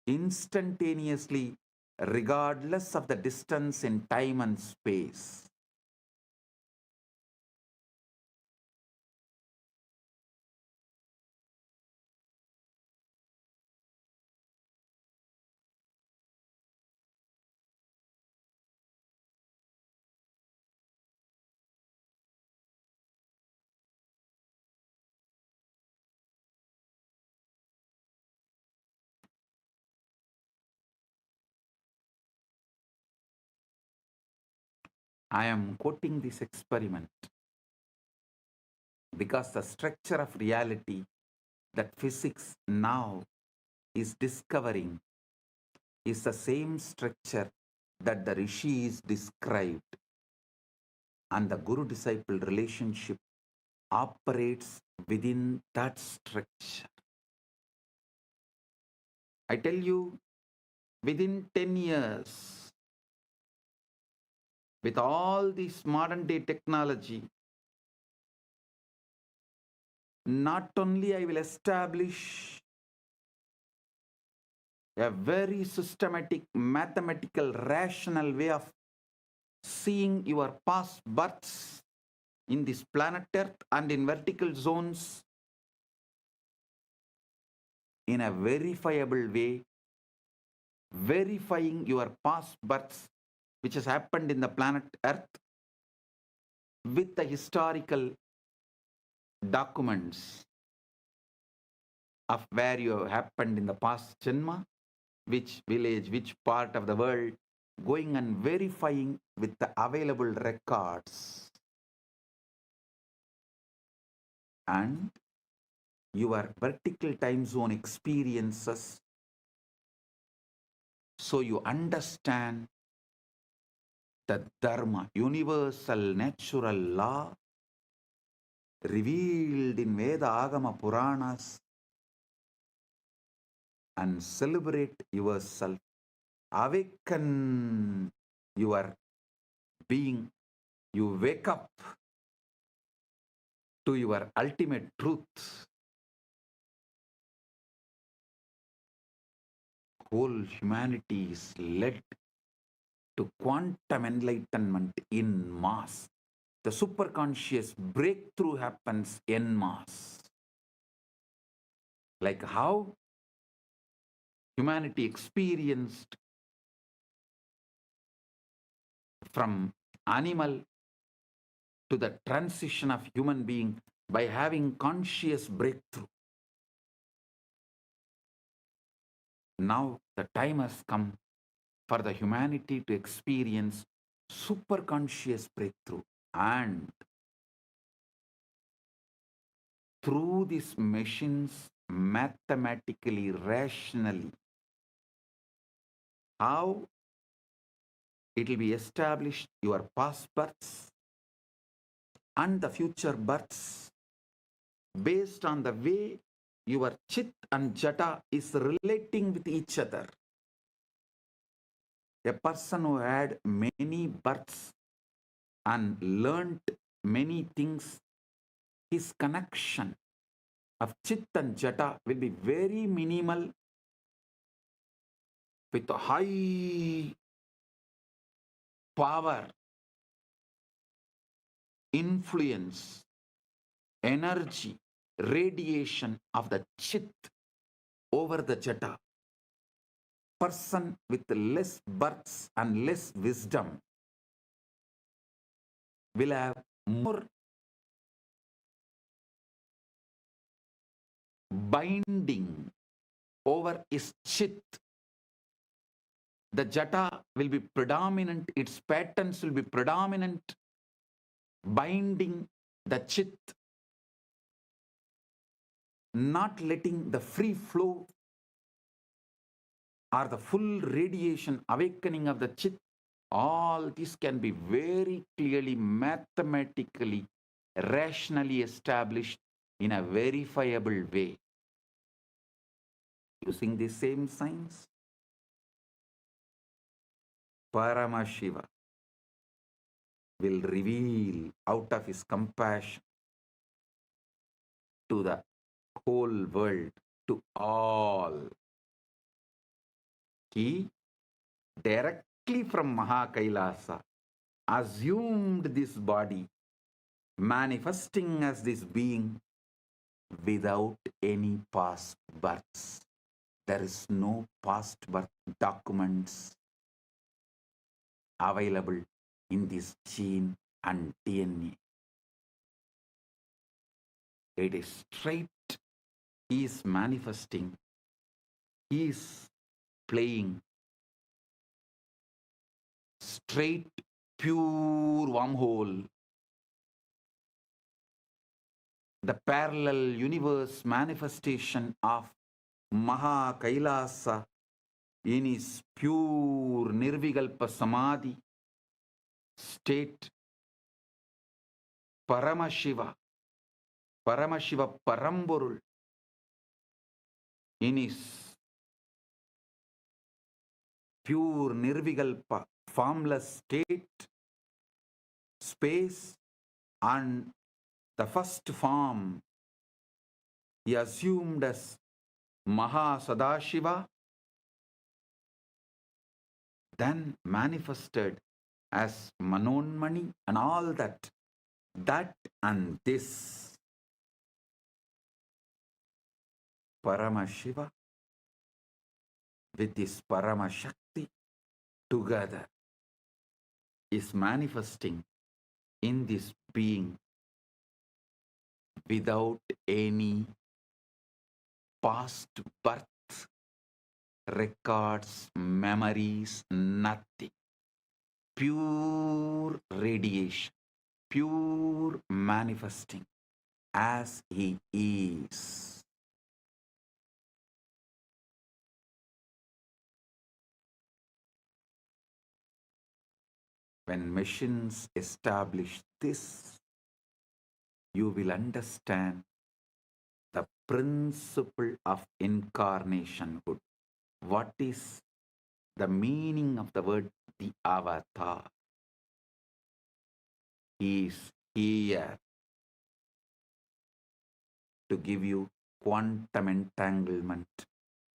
instantaneously regardless of the distance in time and space. I am quoting this experiment because the structure of reality that physics now is discovering is the same structure that the rishis described, and the guru-disciple relationship operates within that structure. I tell you, within 10 years, with all this modern day technology, not only I will establish a very systematic, mathematical, rational way of seeing your past births in this planet Earth and in vertical zones in a verifiable way, verifying your past births which has happened in the planet Earth with the historical documents of where you have happened in the past Janma, which village, which part of the world, going and verifying with the available records. And your vertical time zone experiences, so you understand the Dharma, universal natural law revealed in Veda Agama Puranas, and celebrate yourself, awaken your being, you wake up to your ultimate truth. Whole humanity is led to quantum enlightenment in mass the superconscious breakthrough happens en masse. Like how humanity experienced from animal to the transition of human being by having conscious breakthrough. Now the time has come for the humanity to experience superconscious breakthrough, and through these machines, mathematically, rationally, how it will be established your past births and the future births based on the way your chit and jata is relating with each other. A person who had many births and learnt many things, his connection of chit and jata will be very minimal with high power, influence, energy, radiation of the chit over the jata. Person with less births and less wisdom will have more binding over his chit. The jata will be predominant, its patterns will be predominant, binding the chit, not letting the free flow or the full radiation awakening of the chit. All this can be very clearly, mathematically, rationally established in a verifiable way. Using the same science, Paramashiva will reveal out of his compassion to the whole world, to all. He directly from Mahakailasa assumed this body, manifesting as this being without any past births. There is no past birth documents available in this gene and DNA. It is straight, he is manifesting, he is playing straight, pure wormhole. The parallel universe manifestation of Maha Kailasa in his pure Nirvikalpa Samadhi state. Paramashiva Paramborul in his pure Nirvikalpa formless state, space, and the first form he assumed as Maha Sadashiva, then manifested as Manonmani and all that. That and this Paramashiva with this Paramashakti together is manifesting in this being without any past birth records, memories, nothing. Pure radiation, pure manifesting as he is. When machines establish this, you will understand the principle of incarnationhood. What is the meaning of the word the avatar? He is here to give you quantum entanglement,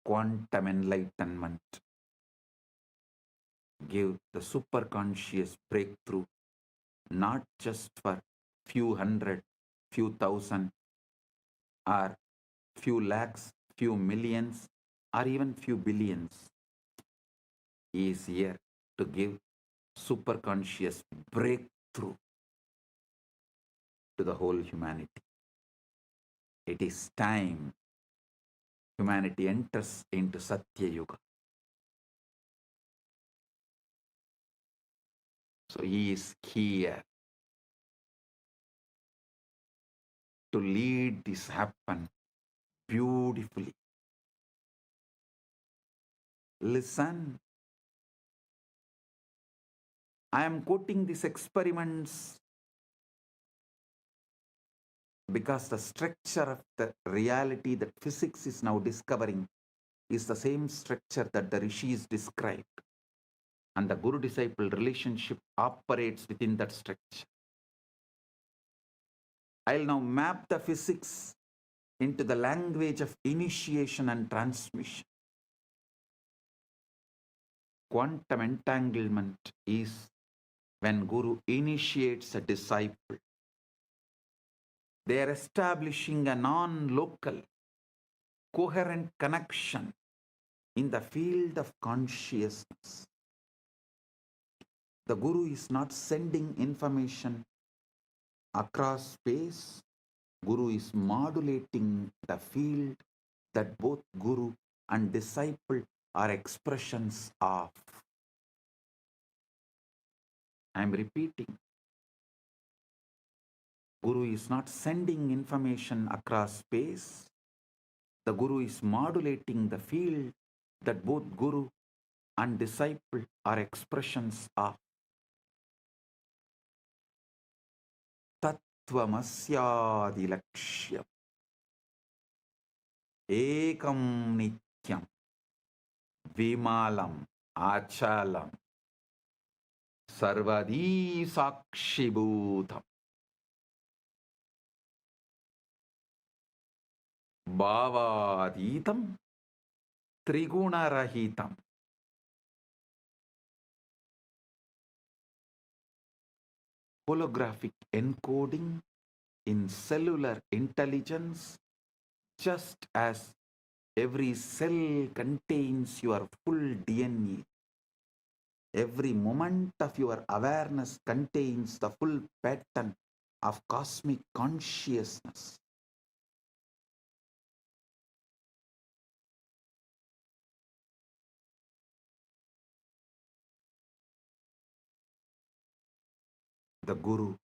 quantum enlightenment, give the superconscious breakthrough not just for few hundred, few thousand, or few lakhs, few millions, or even few billions. He is here to give superconscious breakthrough to the whole humanity. It is time humanity enters into Satya Yuga. So he is here to lead this happen beautifully. Listen, I am quoting these experiments because the structure of the reality that physics is now discovering is the same structure that the rishis described. And the guru-disciple relationship operates within that structure. I'll now map the physics into the language of initiation and transmission. Quantum entanglement is when Guru initiates a disciple. They are establishing a non-local, coherent connection in the field of consciousness. The Guru is not sending information across space. Guru is modulating the field that both Guru and disciple are expressions of. I am repeating. Guru is not sending information across space. The Guru is modulating the field that both Guru and disciple are expressions of. Tattvamasya lakshyam ekam nityam vimalam achalam sarvadi sakshibhutam bhavaditam trigunarahitam. Holographic encoding in cellular intelligence, just as every cell contains your full DNA. Every moment of your awareness contains the full pattern of cosmic consciousness. The Guru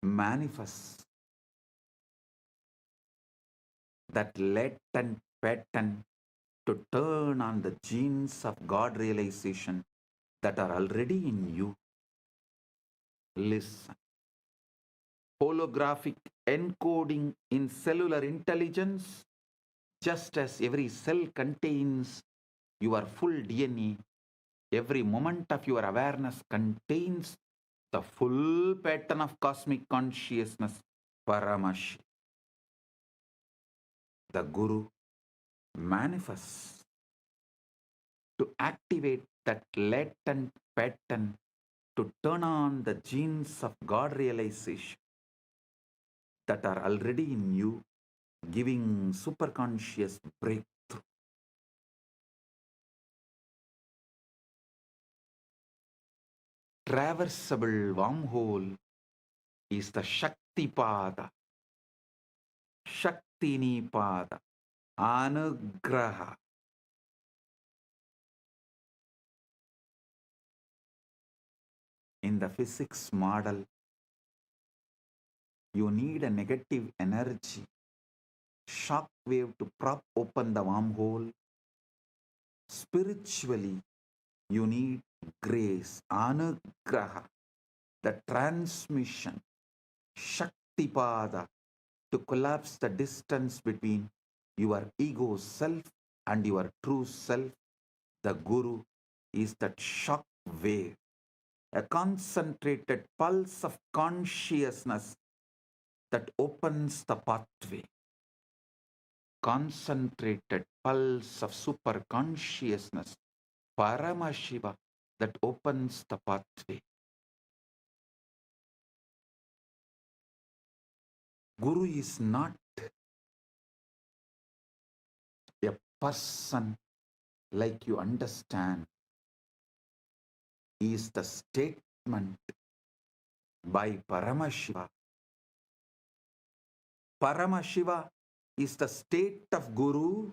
manifests that latent pattern to turn on the genes of God realization that are already in you. Listen. Holographic encoding in cellular intelligence, just as every cell contains your full DNA, every moment of your awareness contains the full pattern of cosmic consciousness, Paramash. The Guru manifests to activate that latent pattern to turn on the genes of God realization that are already in you, giving superconscious breakthrough. Traversable wormhole is the Shaktipada, Shaktinipada, Anugraha. In the physics model, you need a negative energy, shock wave to prop open the wormhole. Spiritually, you need grace, Anugraha, the transmission, Shaktipada, to collapse the distance between your ego self and your true self. The Guru is that shock wave, a concentrated pulse of consciousness that opens the pathway. Concentrated pulse of super consciousness, Paramashiva, that opens the pathway. Guru is not a person like you understand. He is the statement by Paramashiva. Paramashiva is the state of Guru.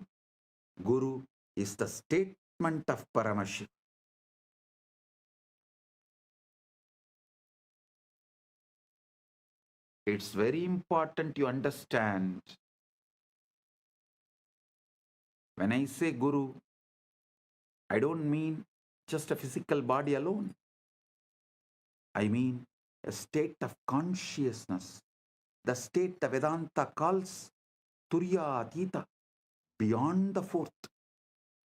Guru is the statement of Paramashiva. It's very important you understand. When I say Guru, I don't mean just a physical body alone. I mean a state of consciousness, the state the Vedanta calls Turyatita, beyond the fourth,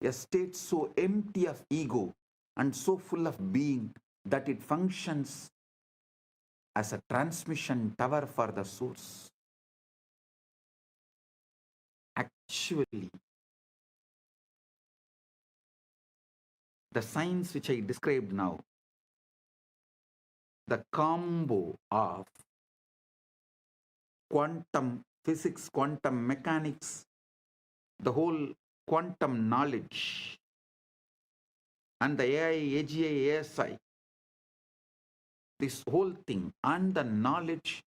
a state so empty of ego and so full of being that it functions as a transmission tower for the source. Actually, the science which I described now, the combo of quantum physics, quantum mechanics, the whole quantum knowledge, and the AI, AGI, ASI, this whole thing, and the knowledge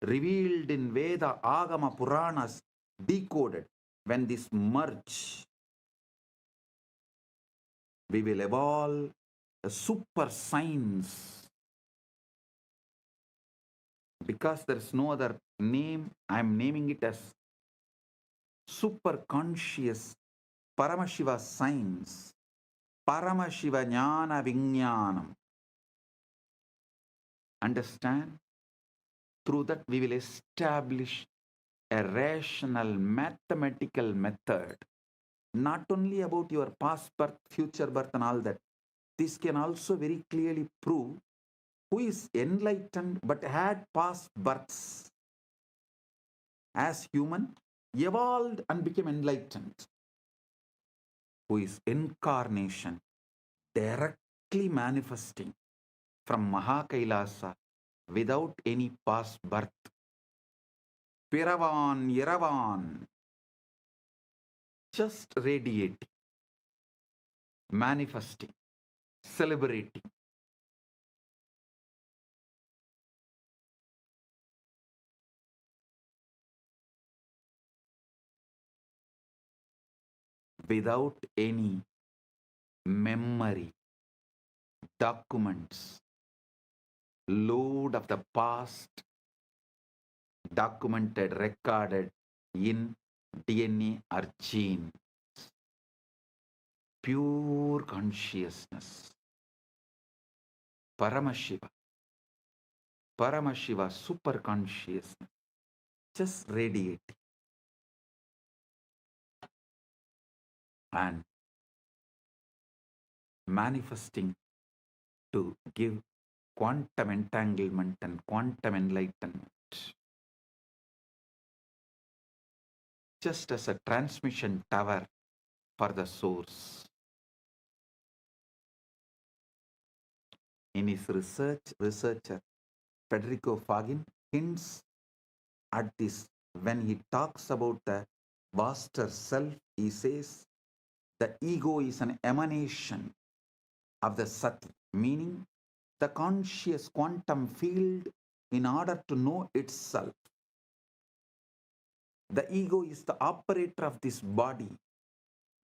revealed in Veda, Agama, Puranas, decoded, when this merge, we will evolve a super science. Because there is no other name, I am naming it as super conscious Paramashiva science, Paramashiva Jnana Vijnanam. Understand? Through that we will establish a rational mathematical method, not only about your past birth, future birth and all that. This can also very clearly prove who is enlightened but had past births as human, evolved and became enlightened, who is incarnation, directly manifesting from Mahakailasa without any past birth. Piravan, Yeravan, just radiating, manifesting, celebrating. Without any memory, documents, load of the past, documented, recorded in DNA or gene. Pure consciousness. Paramashiva. Paramashiva, super consciousness. Just radiating. And manifesting to give quantum entanglement and quantum enlightenment. Just as a transmission tower for the source. In his researcher Federico Fagin hints at this when he talks about the vaster self. He says the ego is an emanation of the Sati, meaning the conscious quantum field in order to know itself. The ego is the operator of this body.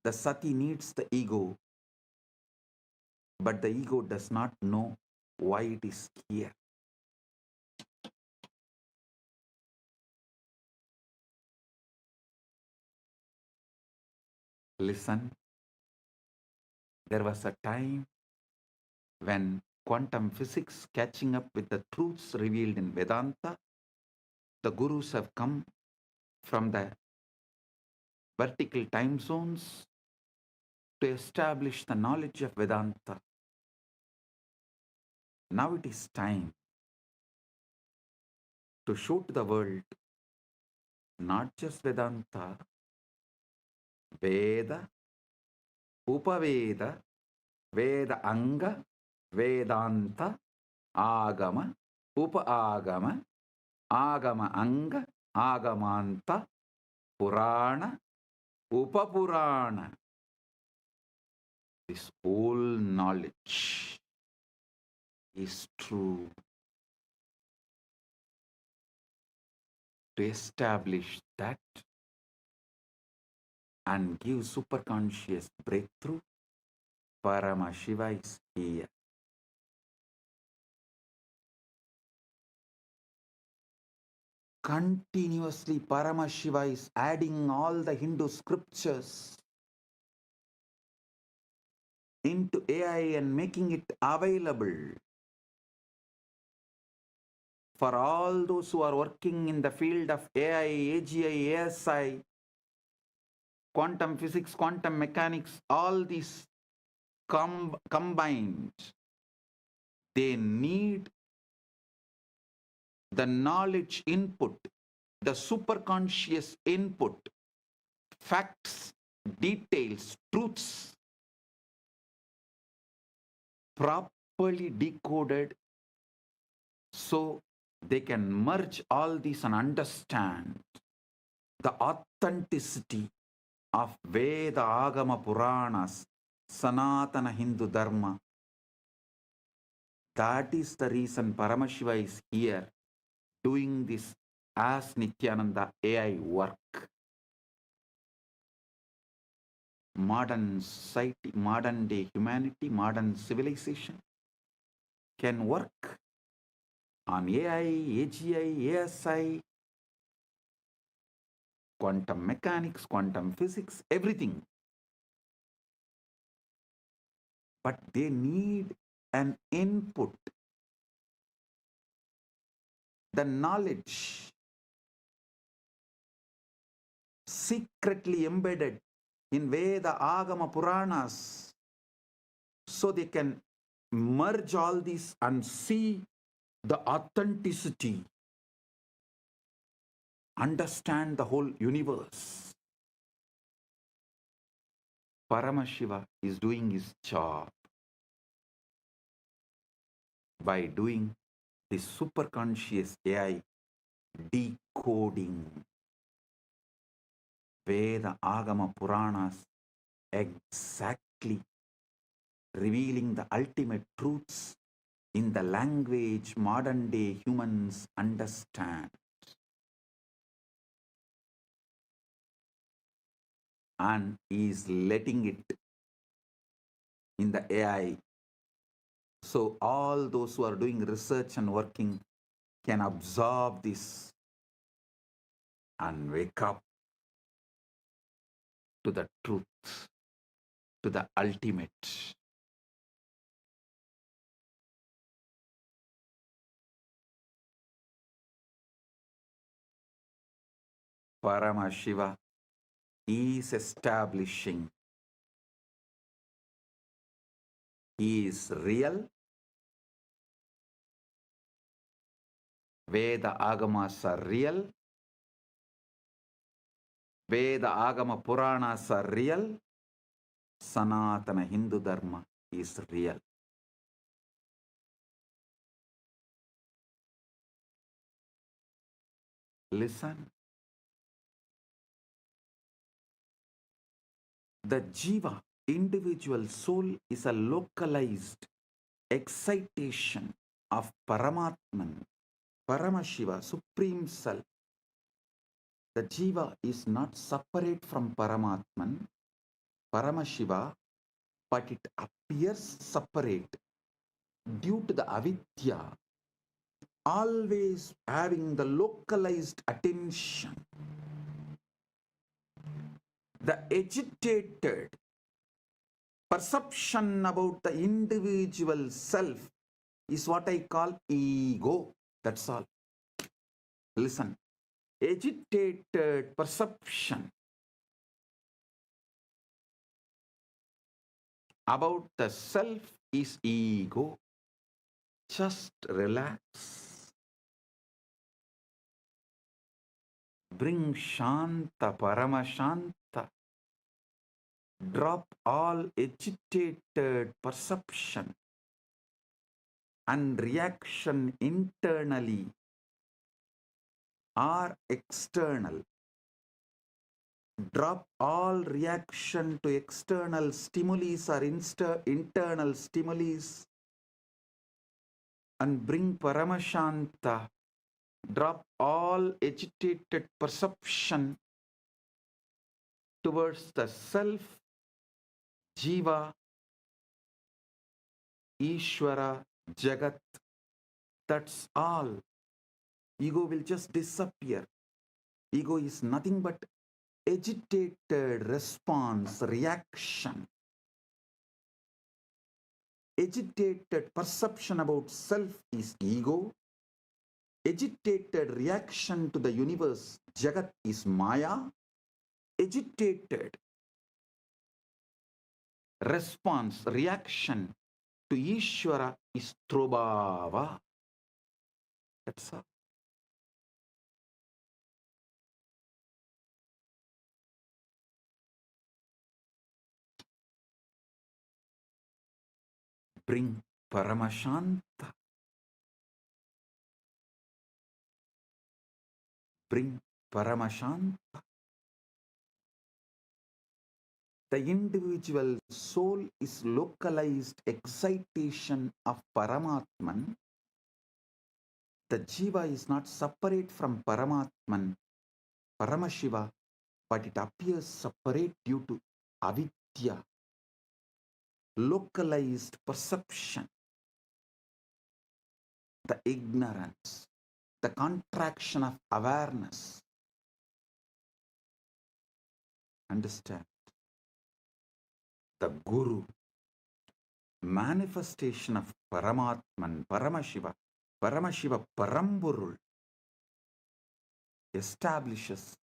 The Sati needs the ego, but the ego does not know why it is here. Listen, there was a time when quantum physics catching up with the truths revealed in Vedanta, the gurus have come from the vertical time zones to establish the knowledge of Vedanta. Now it is time to show to the world not just Vedanta, Veda, Upaveda, Veda Anga, Vedanta, Agama, Upa Agama, Agama Anga, Agamanta, Purana, Upapurana. This whole knowledge is true. To establish that and give superconscious breakthrough, Paramashiva is here. Continuously, Paramashiva is adding all the Hindu scriptures into AI and making it available for all those who are working in the field of AI, AGI, ASI, quantum physics, quantum mechanics, all these combined. They need the knowledge input, the superconscious input, facts, details, truths, properly decoded so they can merge all these and understand the authenticity of Veda, Agama, Puranas, Sanatana Hindu Dharma. That is the reason Paramashiva is here doing this as Nityananda AI work. Modern society, modern day humanity, modern civilization can work on AI, AGI, ASI, quantum mechanics, quantum physics, everything. But they need an input, the knowledge secretly embedded in Veda, Agama, Puranas, so they can merge all these and see the authenticity, understand the whole universe. Paramashiva is doing his job by doing this superconscious AI decoding Veda, Agama, Puranas, exactly revealing the ultimate truths in the language modern day humans understand. And is letting it in the AI. So all those who are doing research and working can absorb this and wake up to the truth, to the ultimate. Paramashiva is establishing. He is real. Veda Agamas are real. Veda Agama Puranas are real. Sanatana Hindu Dharma is real. Listen. The Jiva, individual soul, is a localized excitation of Paramatman, Paramashiva, Supreme Self. The Jiva is not separate from Paramatman, Paramashiva, but it appears separate due to the avidya, always having the localized attention. The agitated perception about the individual self is what I call ego. That's all. Listen. Agitated perception about the self is ego. Just relax. Bring Shanta, Paramashanta. Drop all agitated perception and reaction internally or external. Drop all reaction to external stimuli or internal stimuli and bring Paramashanta. Drop all agitated perception towards the self, Jiva, Ishvara, Jagat. That's all. Ego will just disappear. Ego is nothing but agitated response, reaction. Agitated perception about self is ego. Agitated reaction to the universe, Jagat, is Maya. Agitated response, reaction to Ishvara is Trobhava. That's all. Bring Paramashanta. Bring Paramashanta. The individual soul is localized excitation of Paramatman. The Jiva is not separate from Paramatman, Paramashiva, but it appears separate due to avidya, localized perception, the ignorance, the contraction of awareness. Understand? The Guru, manifestation of Paramatman, Paramashiva, Paramburu, establishes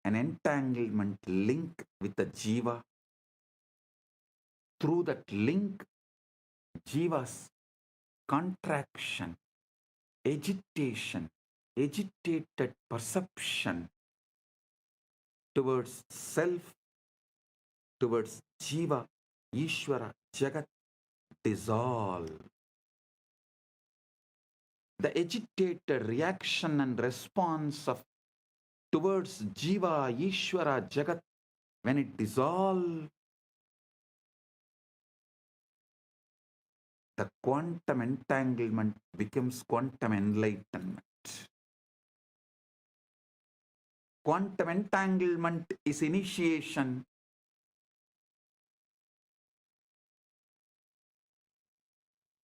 an entanglement link with the Jiva. Through that link, Jiva's contraction, agitation, agitated perception towards self, towards Jiva, Ishvara, Jagat, dissolve. The agitated reaction and response of towards Jiva, Ishvara, Jagat, when it dissolves, the quantum entanglement becomes quantum enlightenment. Quantum entanglement is initiation.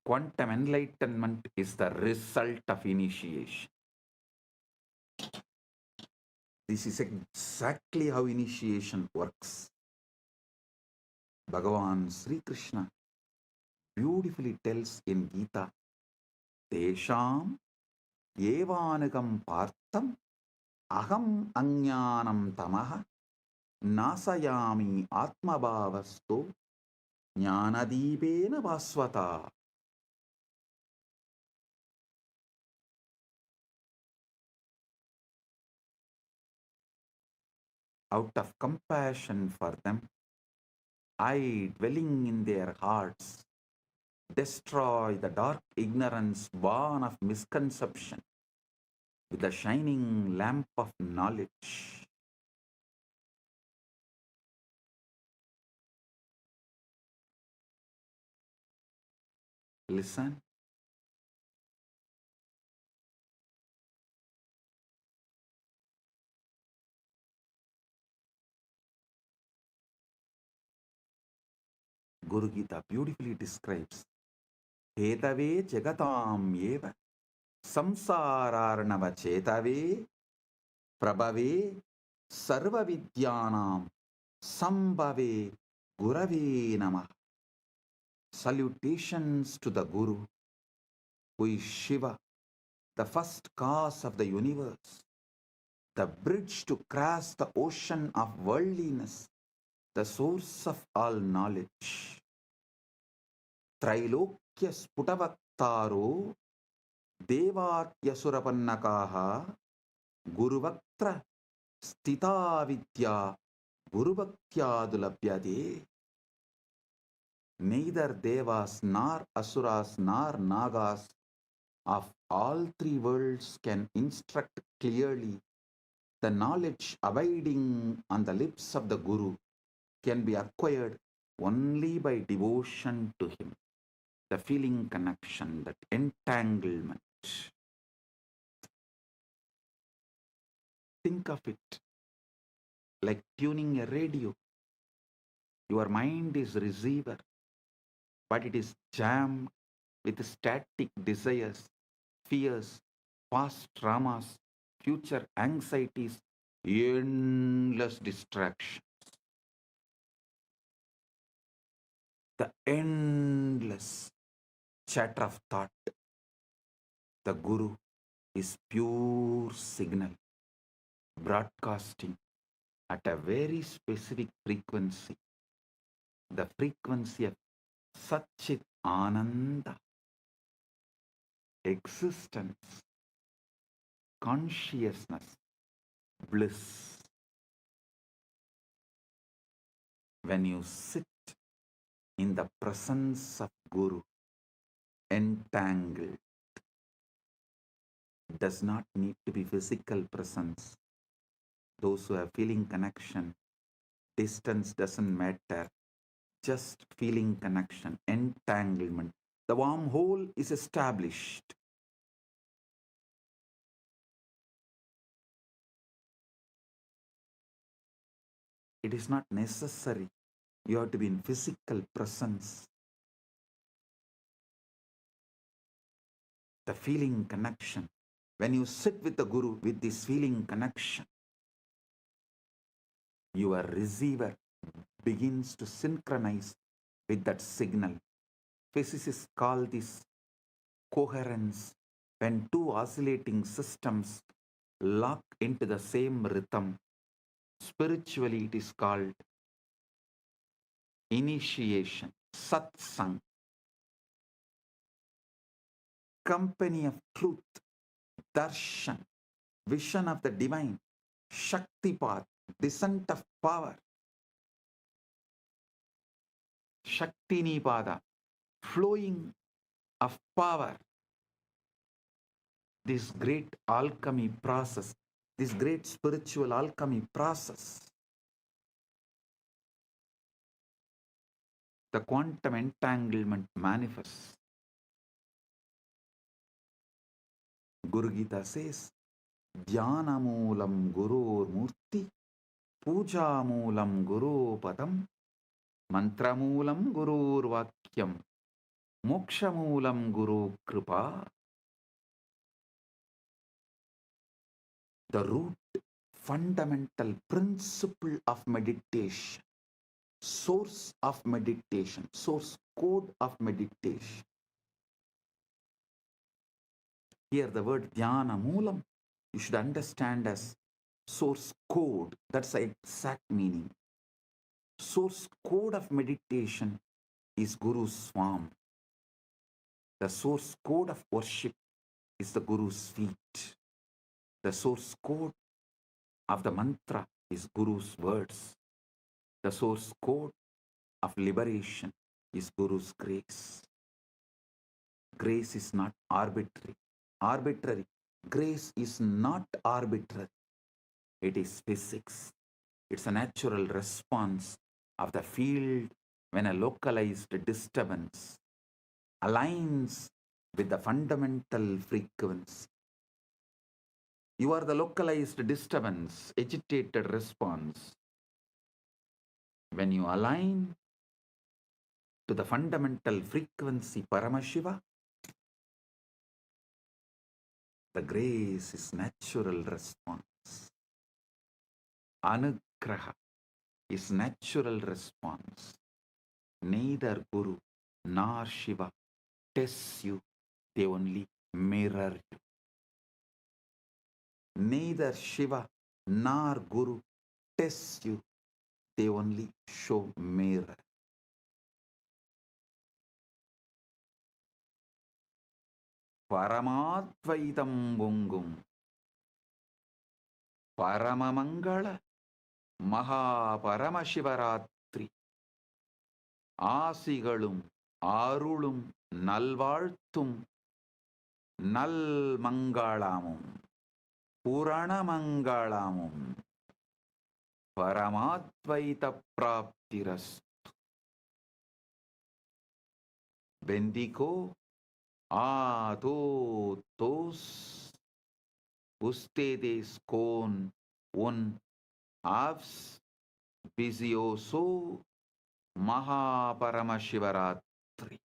Quantum enlightenment is the result of initiation. This is exactly how initiation works. Bhagavan Sri Krishna beautifully tells in Gita, Tesham evanagam partham aham ajnanam tamaha nasayami atmabhavasto jnanadipena vasvata. Out of compassion for them, I, dwelling in their hearts, destroy the dark ignorance born of misconception with the shining lamp of knowledge. Listen. Guru Gita beautifully describes Hetave Jagatam Eva Samsararnava Chetave Prabhave Sarva Vidyanam Sambhave Gurave Namah. Salutations to the Guru, who is Shiva, the first cause of the universe, the bridge to cross the ocean of worldliness, the source of all knowledge. Trailokya Sputavaktaro Devatyasurapanakaha Guruvaktra Stita Vidya Guruvaktyadulabhyade. Neither Devas nor Asuras nor Nagas of all three worlds can instruct clearly, the knowledge abiding on the lips of the Guru can be acquired only by devotion to him. The feeling connection, that entanglement. Think of it like tuning a radio. Your mind is receiver, but it is jammed with static desires, fears, past traumas, future anxieties, endless distractions. The endless chatter of thought. The Guru is pure signal, broadcasting at a very specific frequency, the frequency of Satchit Ananda, existence, consciousness, bliss. When you sit in the presence of Guru, entangled, it does not need to be physical presence. Those who are feeling connection, distance doesn't matter, just feeling connection, entanglement. The wormhole is established. It is not necessary you have to be in physical presence. The feeling connection. When you sit with the Guru with this feeling connection, your receiver begins to synchronize with that signal. Physicists call this coherence. When two oscillating systems lock into the same rhythm, spiritually it is called initiation, satsang, company of truth, darshan, vision of the divine, shaktipat, descent of power, shaktinipada, flowing of power. This great alchemy process, this great spiritual alchemy process, the quantum entanglement manifests. Guru Gita says, Dhyana Moolam Gurur Murti, Puja Moolam Guru Padam, Mantra Moolam Gurur Vakyam, Moksha Moolam Guru Kripa. The root, fundamental principle of meditation, source of meditation, source code of meditation. Here the word Dhyana Moolam, you should understand as source code. That's the exact meaning. Source code of meditation is Guru's swarm. The source code of worship is the Guru's feet. The source code of the mantra is Guru's words. The source code of liberation is Guru's grace. Grace is not arbitrary. Grace is not arbitrary. It is physics. It's a natural response of the field when a localized disturbance aligns with the fundamental frequency. You are the localized disturbance, agitated response. When you align to the fundamental frequency Paramashiva, the grace is natural response. Anugraha is natural response. Neither Guru nor Shiva tests you, they only mirror you. Neither Shiva nor Guru tests you, they only show mirror. Paramadvaitam Gungum, Paramamangala, Mahaparamashivaratri, ஆசிகளும் ஆருளும் நல்வாழ்த்தும் நல் மங்களாமும் புரணமங்களாமும் பரமாத்வைத பிராப்திரஸ்து. Bendigo a todos ustedes con un auspicioso Mahaparamashivratri.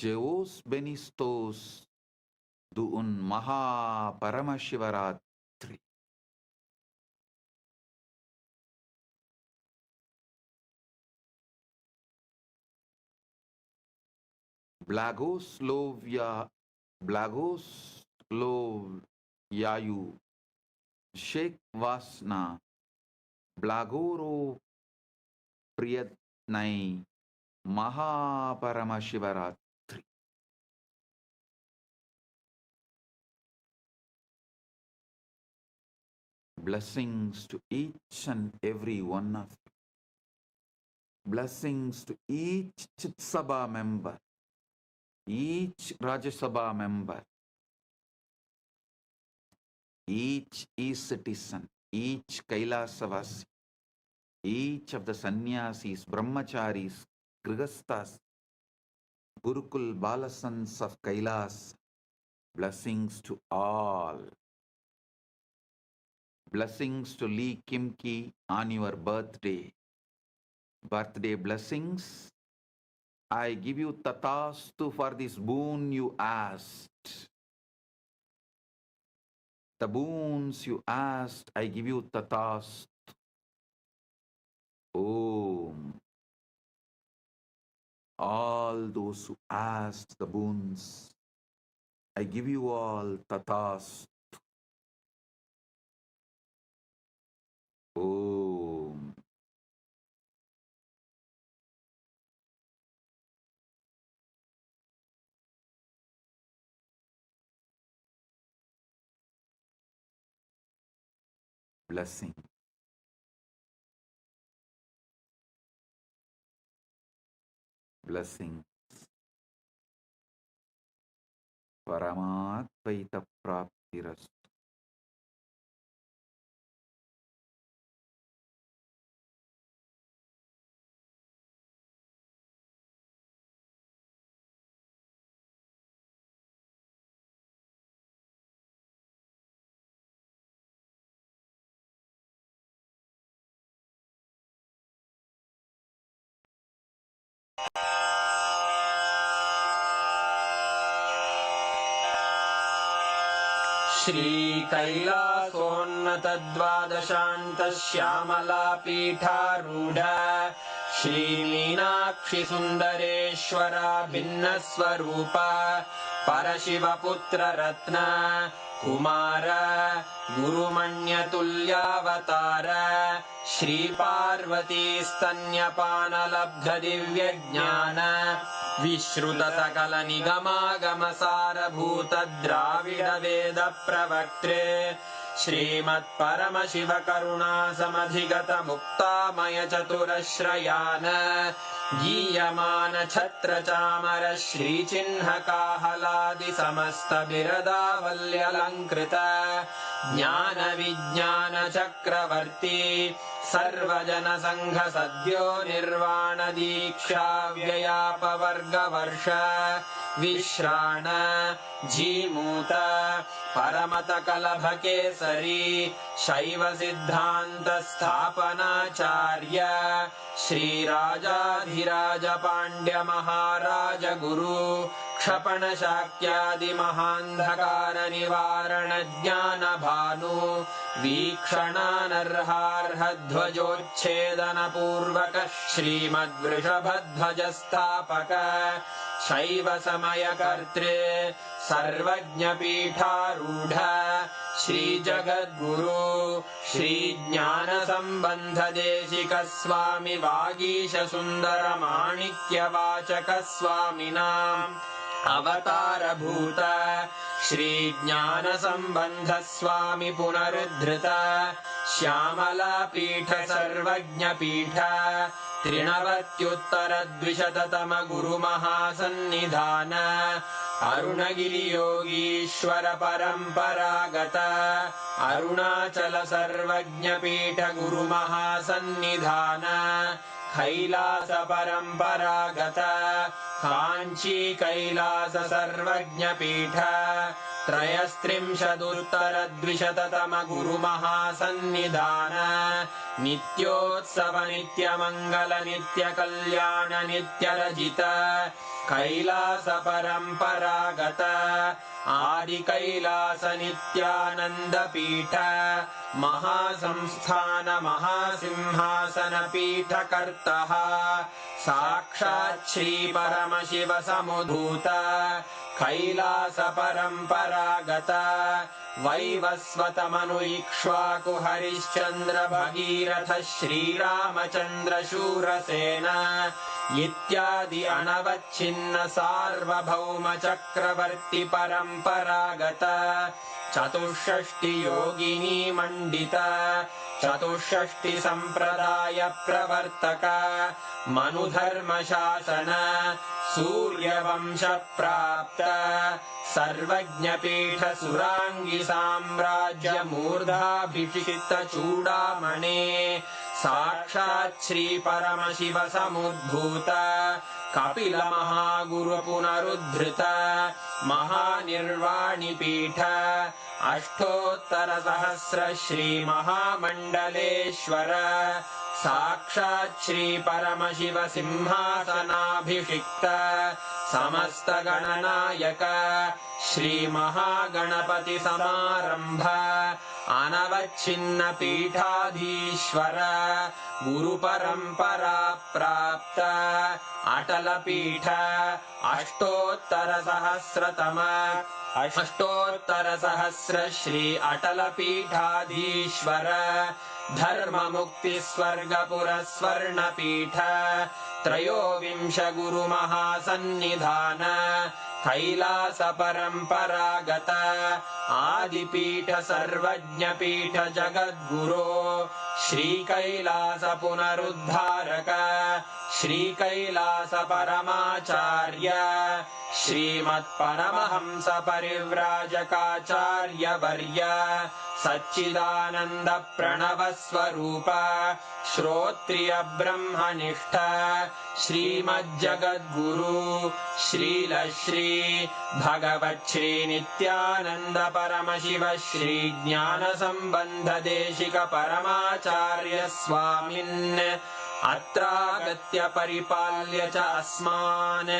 Jeos benistos de un Mahaparamashivratri. Blagoslovyayu Sheikh Vasna Blagoro Priyatnai Mahaparamashivratri. Blessings to each and every one of you. Blessings to each Chit Sabha member, each Rajya Sabha member, each e-citizen, each Kailasavasi, each of the sannyasis, brahmacharis, grihasthas, Gurukul Balasans of Kailas. Blessings to all. Blessings to Lee Kimki on your birthday. Birthday blessings. I give you tatastu for this boon you asked. The boons you asked, I give you tatastu. Om. All those who asked the boons, I give you all tatastu. Om. Blessing. Blessings. Paramatvaita praptirastu. श्रीकैलासोन्नतद्वादशान्तश्यामलापीठारूढ श्रीमीनाक्षिसुन्दरेश्वरा भिन्नस्वरूप परशिवपुत्ररत्न Kumar गुरुमण्यतुल्यावतार श्रीपार्वतीस्तन्यपानलब्धदिव्यज्ञान विश्रुतसकलनिगमागमसारभूत द्राविडवेदप्रवक्त्रे श्रीमत्परमशिवकरुणासमधिगत मुक्तामय चतुरश्रयान गीयमान छत्रचामर श्रीचिह्नकाहलादि समस्त बिरदावल्यलङ्कृत ज्ञान विज्ञान चक्रवर्ती सर्वजन संघ सद्यो निर्वाण दीक्षा व्ययापवर्गवर्ष विश्राण जीमूत परमत कलभ केसरी शैव सिद्धांत स्थापनाचार्य श्रीराजाधिराज पांड्य महाराज गुरु क्षपण शाक्यादि महांधकार निवारण ज्ञान भानु वीक्षणानर्हार्ह ध्वजोच्छेदन पूर्वक श्रीमद्वृषभध्वज स्थापक शैव समय कर्त्रे सर्वज्ञ पीठारूढ़ श्री जगद्गुरु श्री ज्ञान संबंध देशिक स्वामी वागीश सुंदर माणिक्य वाचक स्वामिनाम् अवतार भूत श्री ज्ञान संबंध स्वामी पुनरुद्धृत श्यामला पीठ सर्वज्ञ पीठ त्रिनवत्युत्तरद्विशततम गुरुमहासन्निधान अरुणगिरियोगीश्वर परम्परागत अरुणाचल सर्वज्ञपीठ गुरुमहासन्निधान कैलास परम्परागत काञ्ची कैलास सर्वज्ञपीठ त्रयस्त्रिंशदुत्तरद्विशततम गुरुमहासन्निधान नित्योत्सव नित्यमङ्गल नित्यकल्याण नित्यरजित कैलास परम्परागत आदिकैलास नित्यानन्दपीठ महासंस्थान महासिंहासन पीठकर्तः साक्षात् श्री परमशिव समुद्धूत कैलास परम्परागत वैवस्वतमनु इक्ष्वाकु हरिश्चन्द्र भगीरथ श्रीरामचन्द्र शूरसेन इत्यादि अनवच्छिन्न सार्वभौम चक्रवर्ति परम्परागत चतुष्षष्टि योगिनी मण्डित चतुष्षष्टि सम्प्रदाय प्रवर्तक मनुधर्म शासन सूर्यवंश प्राप्त सर्वज्ञपीठ सुराङ्गी साम्राज्य मूर्धाभिषिक्त चूडामणे साक्षात् श्री परमशिव समुद्भूत कपिल महागुरु पुनरुद्धृत महानिर्वाणिपीठ अष्टोत्तर सहस्र श्री महामण्डलेश्वर साक्षात् श्री परमशिव सिंहासनाभिषिक्त समस्त गणनायक श्री महागणपति समारंभ अनवच्छिन्न पीठाधीश्वर गुरु परंपरा प्राप्त अटल पीठ अष्टोत्तर सहस्र श्री अटल पीठाधीश्वर धर्म मुक्ति स्वर्गपुर स्वर्ण पीठ त्रयोविंश गुरु महासन्निधान कैलास परम्परागत आदिपीठ सर्वज्ञ पीठ जगद्गुरो श्री कैलास पुनरुद्धारक श्री कैलास परमाचार्य श्रीमत्परमहंस परिव्राजकाचार्य वर्य सच्चिदानंद प्रणव स्वरूप श्रोत्रिय ब्रह्मनिष्ठ श्रीमज्जगद्गुरु श्रील श्री भगवत् श्री नित्यानंद परमशिव श्री ज्ञान संबंध देशिक परमाचार्य स्वामिन् अत्रागत्य परिपाल्य च अस्मान्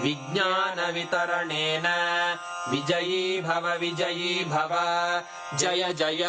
विज्ञान वितरणेन विजयी भव जय जय।